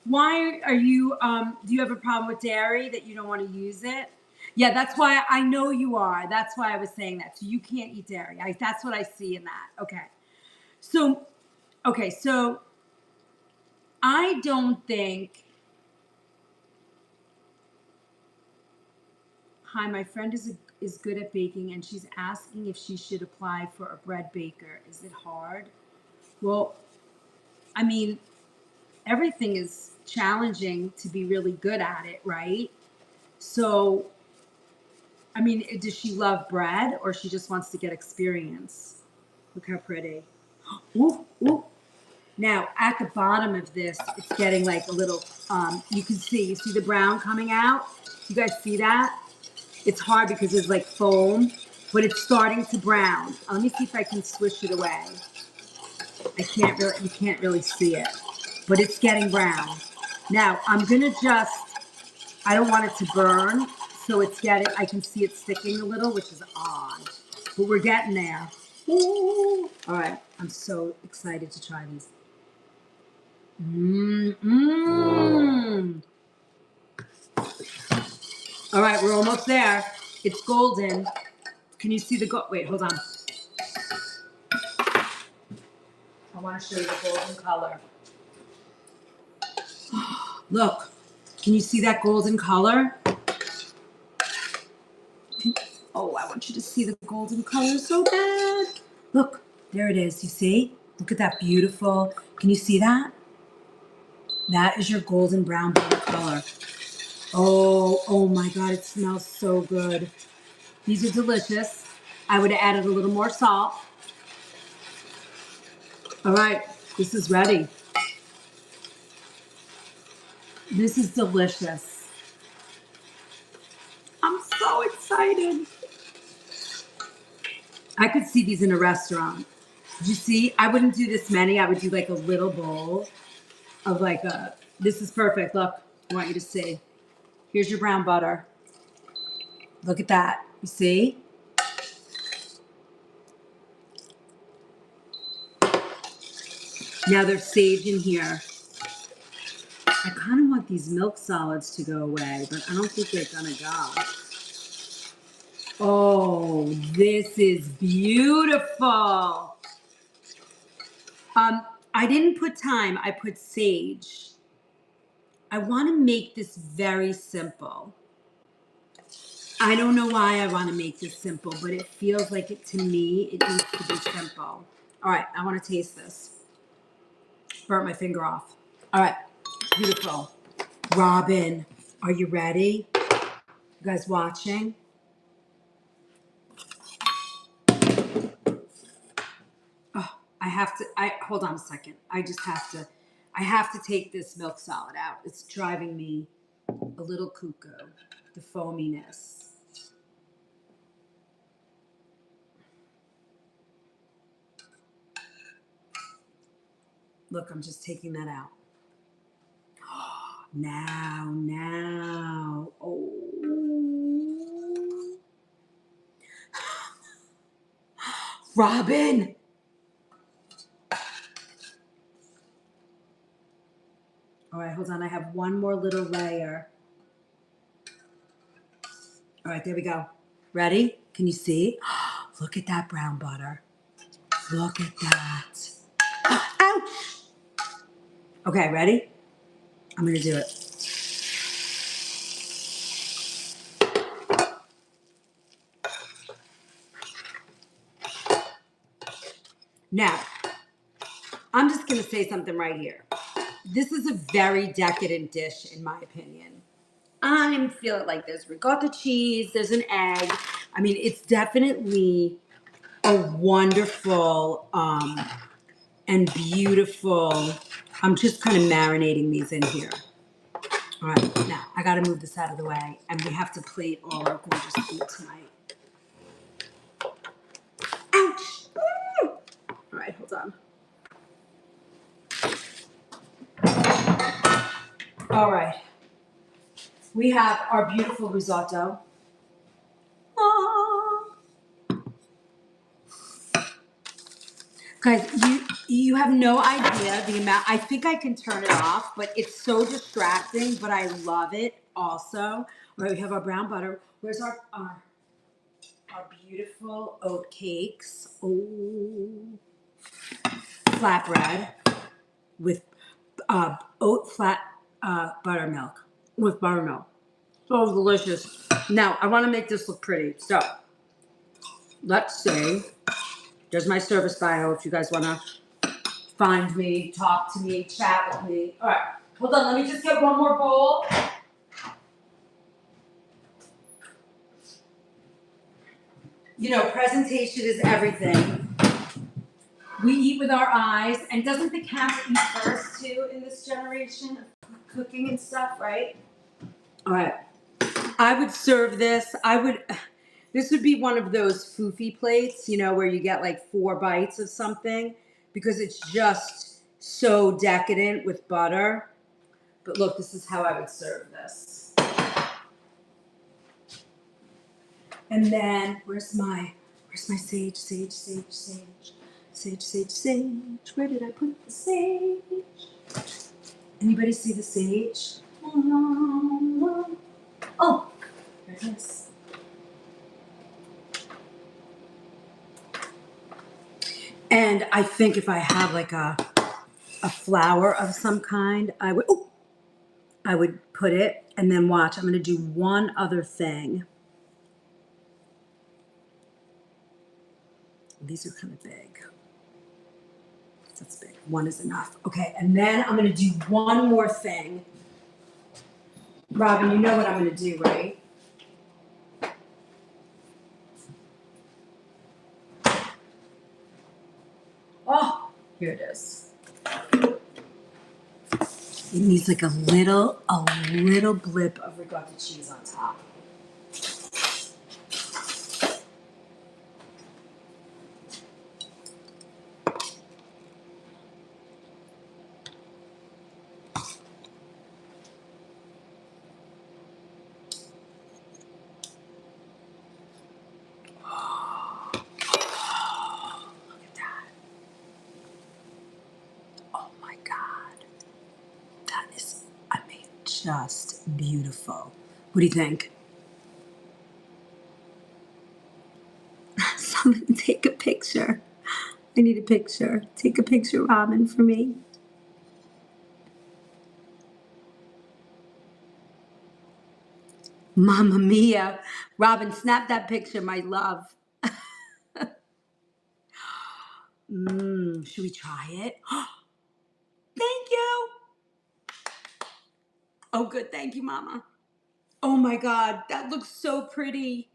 why are you? Do you have a problem with dairy that you don't want to use it? Yeah, that's why I know you are. That's why I was saying that. So you can't eat dairy. That's what I see in that. Okay. So, so I don't think. Hi, my friend is good at baking, and she's asking if she should apply for a bread baker. Is it hard? Well, I mean, everything is challenging to be really good at it, right? So, I mean, does she love bread or she just wants to get experience? Look how pretty. Ooh, ooh. Now, at the bottom of this, it's getting like a little, you see the brown coming out? You guys see that? It's hard because there's like foam, but it's starting to brown. Let me see if I can swish it away. You can't really see it, but it's getting brown. Now, I'm gonna I don't want it to burn, so I can see it sticking a little, which is odd, but we're getting there. Ooh. All right, I'm so excited to try these. All right, we're almost there. It's golden. Can you see the wait, hold on. I want to show you the golden color. Look. Can you see that golden color? Oh, I want you to see the golden color so bad. Look, there it is. You see? Look at that beautiful. Can you see that? That is your golden brown butter color. Oh, oh my God, it smells so good. These are delicious. I would have added a little more salt. All right, this is ready. This is delicious. I'm so excited. I could see these in a restaurant. Did you see? I wouldn't do this many. I would do like a little bowl of like a, this is perfect. Look, I want you to see. Here's your brown butter. Look at that. You see? Now there's sage in here. I kind of want these milk solids to go away, but I don't think they're gonna go. Oh, this is beautiful. I didn't put thyme, I put sage. I want to make this very simple. I don't know why I want to make this simple, but it feels like it to me, it needs to be simple. All right, I want to taste this. Burnt my finger off. All right, beautiful. Robin, are you ready? You guys watching? Oh, hold on a second. I have to take this milk solid out. It's driving me a little cuckoo, the foaminess. Look, I'm just taking that out. Now. Oh. Robin. All right, hold on. I have one more little layer. All right, there we go. Ready? Can you see? Look at that brown butter. Look at that. Ouch. Okay, ready? I'm going to do it. Now, I'm just going to say something right here. This is a very decadent dish, in my opinion. I feel it like there's ricotta cheese, there's an egg. I mean, it's definitely a wonderful and beautiful. I'm just kind of marinating these in here. All right, now I got to move this out of the way, and we have to plate all our gorgeous food tonight. Ouch! All right, hold on. All right. We have our beautiful risotto. Ah. Guys, you have no idea the amount. I think I can turn it off, but it's so distracting, but I love it also. All right, we have our brown butter. Where's our beautiful oat cakes? Oh, flatbread with oat flat buttermilk with buttermilk. So delicious. Now, I want to make this look pretty. So, let's see. There's my service bio if you guys want to find me, talk to me, chat with me. All right. Hold on. Let me just get one more bowl. You know, presentation is everything. We eat with our eyes. And doesn't the camera eat first, too, in this generation of cooking and stuff, right? All right. I would serve this. This would be one of those foofy plates, you know, where you get like 4 bites of something because it's just so decadent with butter. But look, this is how I would serve this. And then where's my sage? Sage. Where did I put the sage? Anybody see the sage? Oh, there it is. And I think if I have like a flour of some kind, I would. Oh, I would put it, and then watch. I'm going to do one other thing. These are kind of big. That's big. One is enough. Okay, and then I'm going to do one more thing. Robin, you know what I'm going to do, right? Oh, here it is. It needs like a little blip of ricotta cheese on top. Look at that. Oh my God. That is, I mean, just beautiful. What do you think? Somebody take a picture. I need a picture. Take a picture, Robin, for me. Mamma mia. Robin, snap that picture, my love. Should we try it? Thank you. Oh, good. Thank you, Mama. Oh my God, that looks so pretty.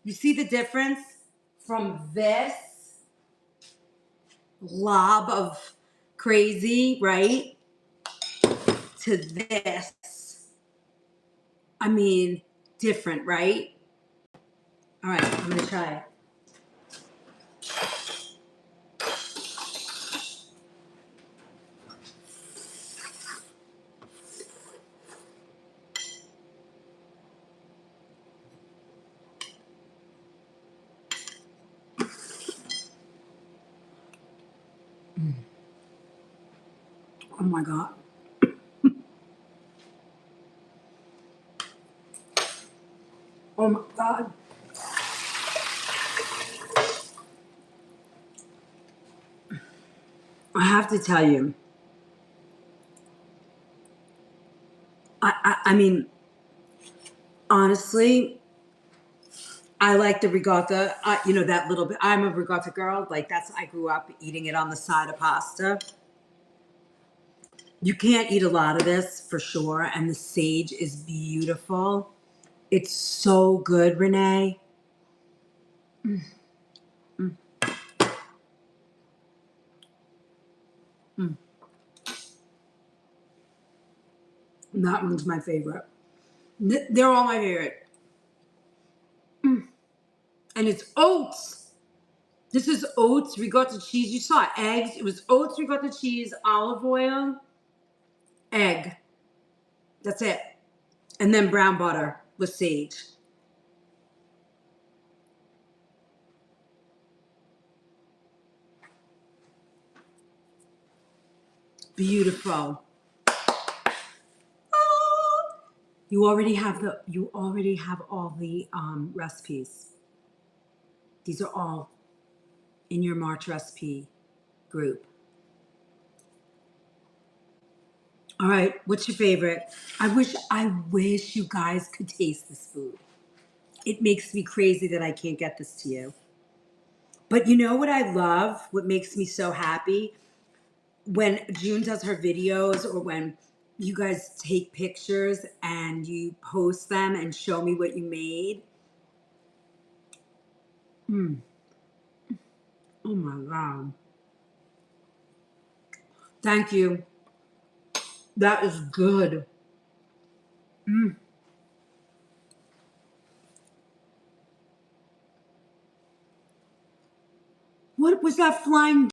You see the difference from this lob of crazy, right, to this? I mean, different, right? All right, I'm gonna try it. Oh my God. Oh my God. I have to tell you, I mean, honestly, I like the ricotta. You know, that little bit. I'm a ricotta girl. Like I grew up eating it on the side of pasta. You can't eat a lot of this for sure. And the sage is beautiful. It's so good, Renee. That one's my favorite. They're all my favorite. And it's oats. This is oats, ricotta cheese. You saw eggs. It was oats, ricotta cheese, olive oil, egg. That's it. And then brown butter with sage. Beautiful. You already have all the recipes. These are all in your March recipe group. All right, what's your favorite? I wish you guys could taste this food. It makes me crazy that I can't get this to you. But you know what I love? What makes me so happy? When June does her videos or when you guys take pictures and you post them and show me what you made. Oh my God. Thank you. That is good. What was that flying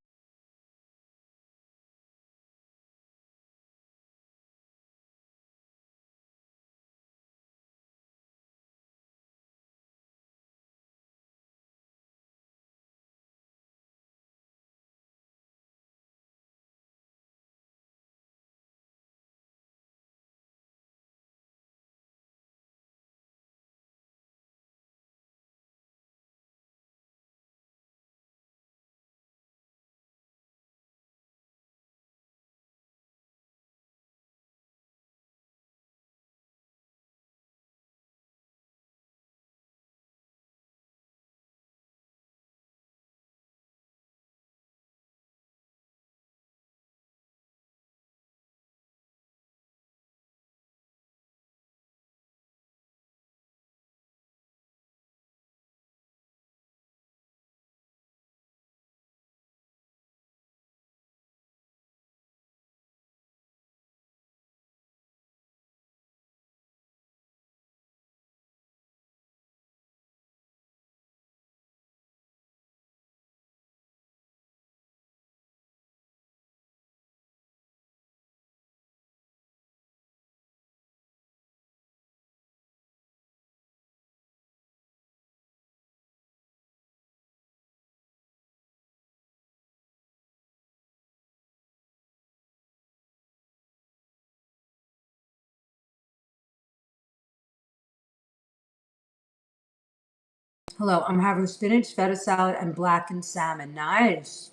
Hello, I'm having spinach, feta salad, and blackened salmon. Nice.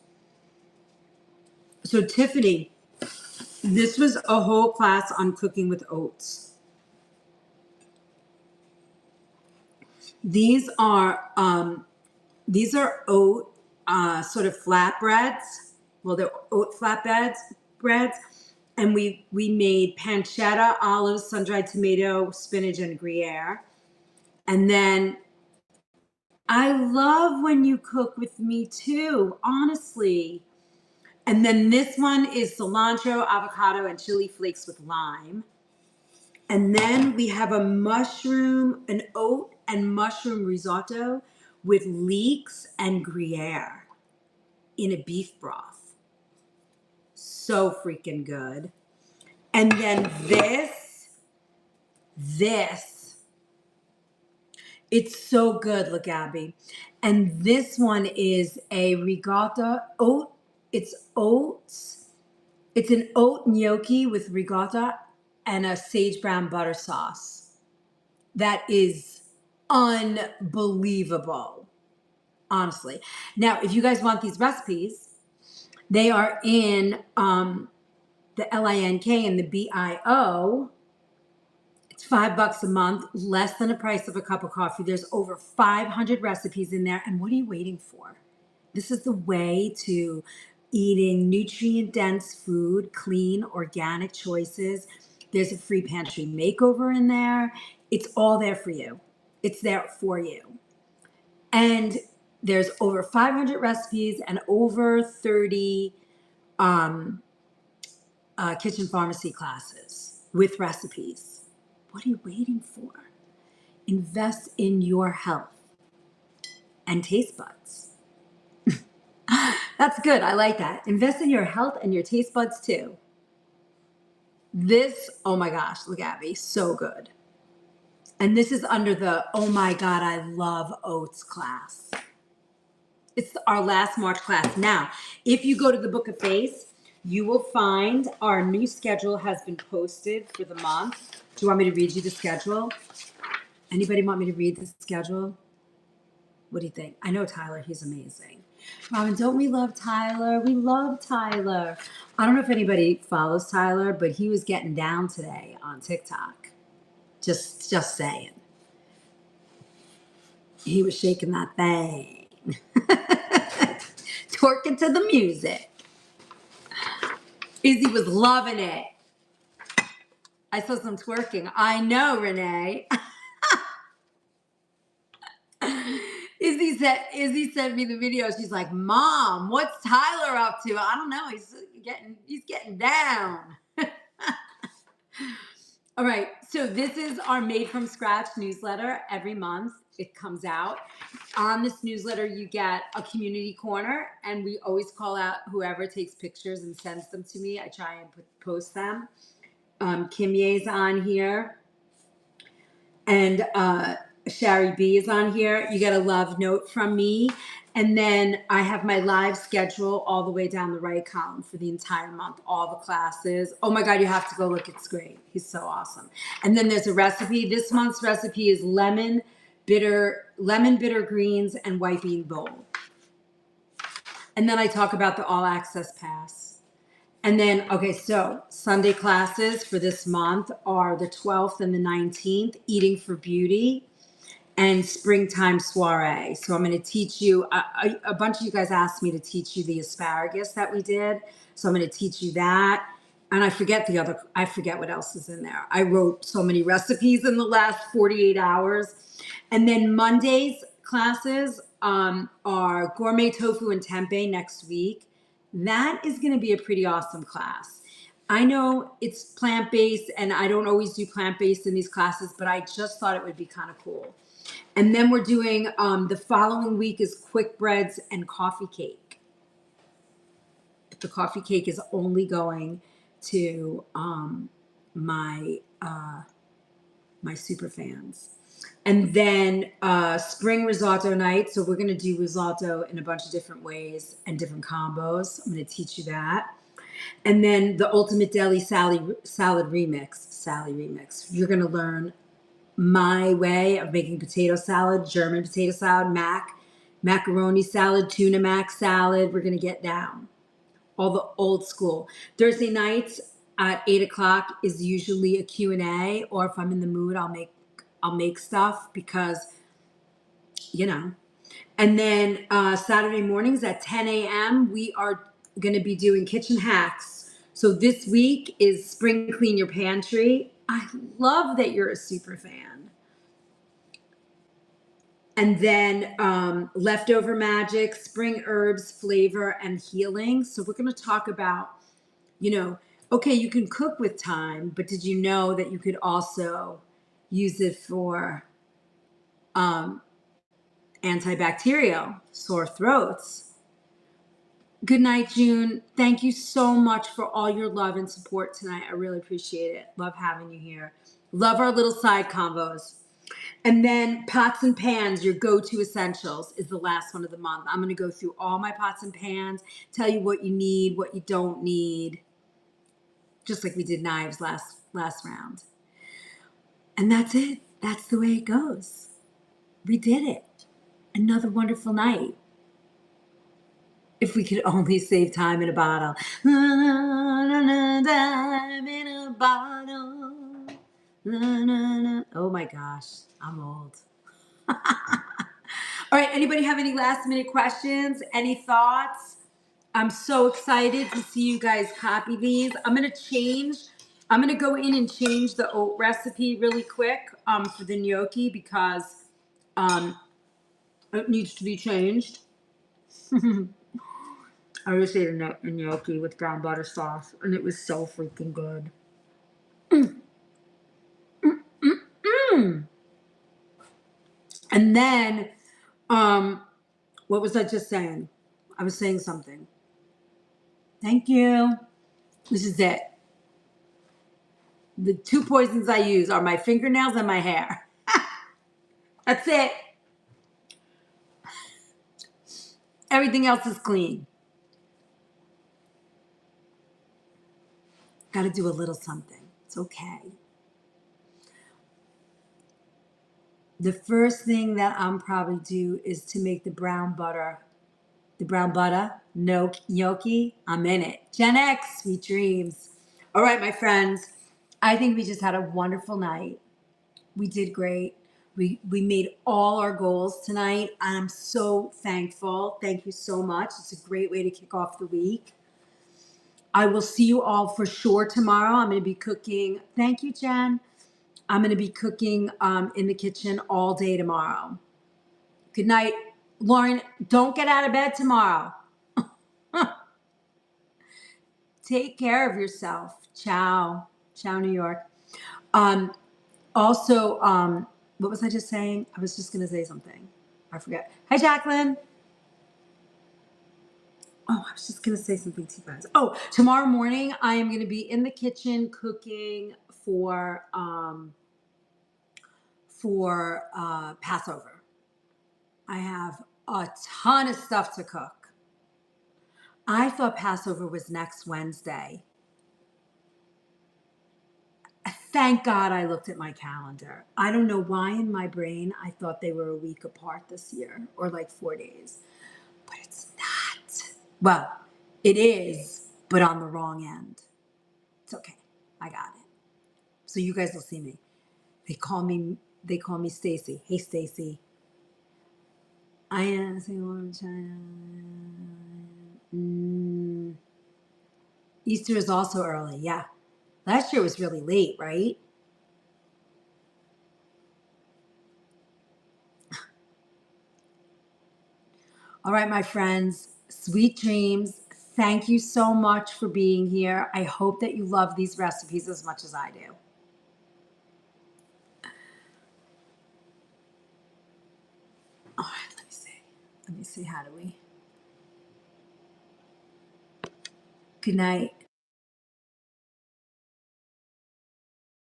So Tiffany, this was a whole class on cooking with oats. These are oat sort of flatbreads. Well, they're oat flatbreads, breads, and we made pancetta, olives, sun-dried tomato, spinach, and Gruyere. And then I love when you cook with me too, honestly. And then this one is cilantro, avocado, and chili flakes with lime. And then we have an oat and mushroom risotto with leeks and Gruyere in a beef broth. So freaking good. And then this, it's so good, look, Abby. And this one is a ricotta oat. It's oats. It's an oat gnocchi with ricotta and a sage brown butter sauce. That is unbelievable, honestly. Now, if you guys want these recipes, they are in the LINK and the BIO. It's $5 a month, less than the price of a cup of coffee. There's over 500 recipes in there. And what are you waiting for? This is the way to eating nutrient dense food, clean, organic choices. There's a free pantry makeover in there. It's all there for you. It's there for you. And there's over 500 recipes and over 30 kitchen pharmacy classes with recipes. What are you waiting for? Invest in your health and taste buds. That's good. I like that. Invest in your health and your taste buds too. This, oh my gosh, look at me, so good. And this is under the oh my God, I love oats class. It's our last March class. Now, if you go to the Book of Face, you will find our new schedule has been posted for the month. Do you want me to read you the schedule? Anybody want me to read the schedule? What do you think? I know Tyler, he's amazing. Robin, don't we love Tyler? We love Tyler. I don't know if anybody follows Tyler, but he was getting down today on TikTok. Just saying. He was shaking that thing. Twerking to the music. Izzy was loving it. I saw some twerking. I know, Renee. Izzy sent me the video. She's like, Mom, what's Tyler up to? I don't know. He's getting down. All right. So this is our Made from Scratch newsletter. Every month it comes out. On this newsletter, you get a community corner, and we always call out whoever takes pictures and sends them to me. I try and post them. Kim Ye's on here. And Shari B is on here. You get a love note from me. And then I have my live schedule all the way down the right column for the entire month, all the classes. Oh my God, you have to go look. It's great. He's so awesome. And then there's a recipe. This month's recipe is lemon bitter greens and white bean bowl. And then I talk about the all access pass. And then, okay, so Sunday classes for this month are the 12th and the 19th, Eating for Beauty and Springtime Soiree. So I'm going to teach you, a bunch of you guys asked me to teach you the asparagus that we did. So I'm going to teach you that. And I forget what else is in there. I wrote so many recipes in the last 48 hours. And then Monday's classes are gourmet tofu and tempeh next week. That is going to be a pretty awesome class. I know it's plant-based, and I don't always do plant-based in these classes, but I just thought it would be kind of cool. And then we're doing, the following week is quick breads and coffee cake. But the coffee cake is only going to my super fans. And then spring risotto night. So we're going to do risotto in a bunch of different ways and different combos. I'm going to teach you that. And then the ultimate deli salad remix. You're going to learn my way of making potato salad, German potato salad, macaroni salad, tuna mac salad. We're going to get down. All the old school. Thursday nights at 8 o'clock is usually a Q&A, or if I'm in the mood, I'll make stuff because, you know. And then Saturday mornings at 10 a.m., we are going to be doing kitchen hacks. So this week is spring clean your pantry. I love that you're a super fan. And then leftover magic, spring herbs, flavor, and healing. So we're going to talk about, okay, you can cook with thyme, but did you know that you could also use it for antibacterial, sore throats? Good night, June. Thank you so much for all your love and support tonight. I really appreciate it. Love having you here. Love our little side combos. And then pots and pans, your go-to essentials, is the last one of the month. I'm going to go through all my pots and pans, tell you what you need, what you don't need, just like we did knives last round. And that's it. That's the way it goes. We did it. Another wonderful night. If we could only save time in a bottle. Time in a bottle. Oh my gosh, I'm old. All right, anybody have any last minute questions? Any thoughts? I'm so excited to see you guys copy these. I'm gonna go in and change the oat recipe really quick for the gnocchi because it needs to be changed. I just ate a gnocchi with brown butter sauce, and it was so freaking good. And then, what was I just saying? I was saying something. Thank you. This is it. The two poisons I use are my fingernails and my hair. That's it. Everything else is clean. Got to do a little something. It's okay. The first thing that I'm probably do is to make the brown butter. Gnocchi. I'm in it. Gen X, sweet dreams. All right, my friends. I think we just had a wonderful night. We did great. We made all our goals tonight. I'm so thankful. Thank you so much. It's a great way to kick off the week. I will see you all for sure tomorrow. I'm going to be cooking. Thank you, Jen. I'm going to be cooking in the kitchen all day tomorrow. Good night. Lauren, don't get out of bed tomorrow. Take care of yourself. Ciao. Ciao, New York. Also, what was I just saying? I was just going to say something. I forget. Hi, Jacqueline. Oh, I was just going to say something to you guys. Oh, tomorrow morning, I am going to be in the kitchen cooking for Passover. I have a ton of stuff to cook. I thought Passover was next Wednesday. Thank God I looked at my calendar. I don't know why in my brain I thought they were a week apart this year or like 4 days, but it's not. Well, it is, but on the wrong end. It's okay. I got it. So you guys will see me. They call me Stacy. Hey, Stacy. I am single China. Easter is also early. Yeah. Last year was really late, right? All right, my friends, sweet dreams. Thank you so much for being here. I hope that you love these recipes as much as I do. All right, let me see. How do we? Good night.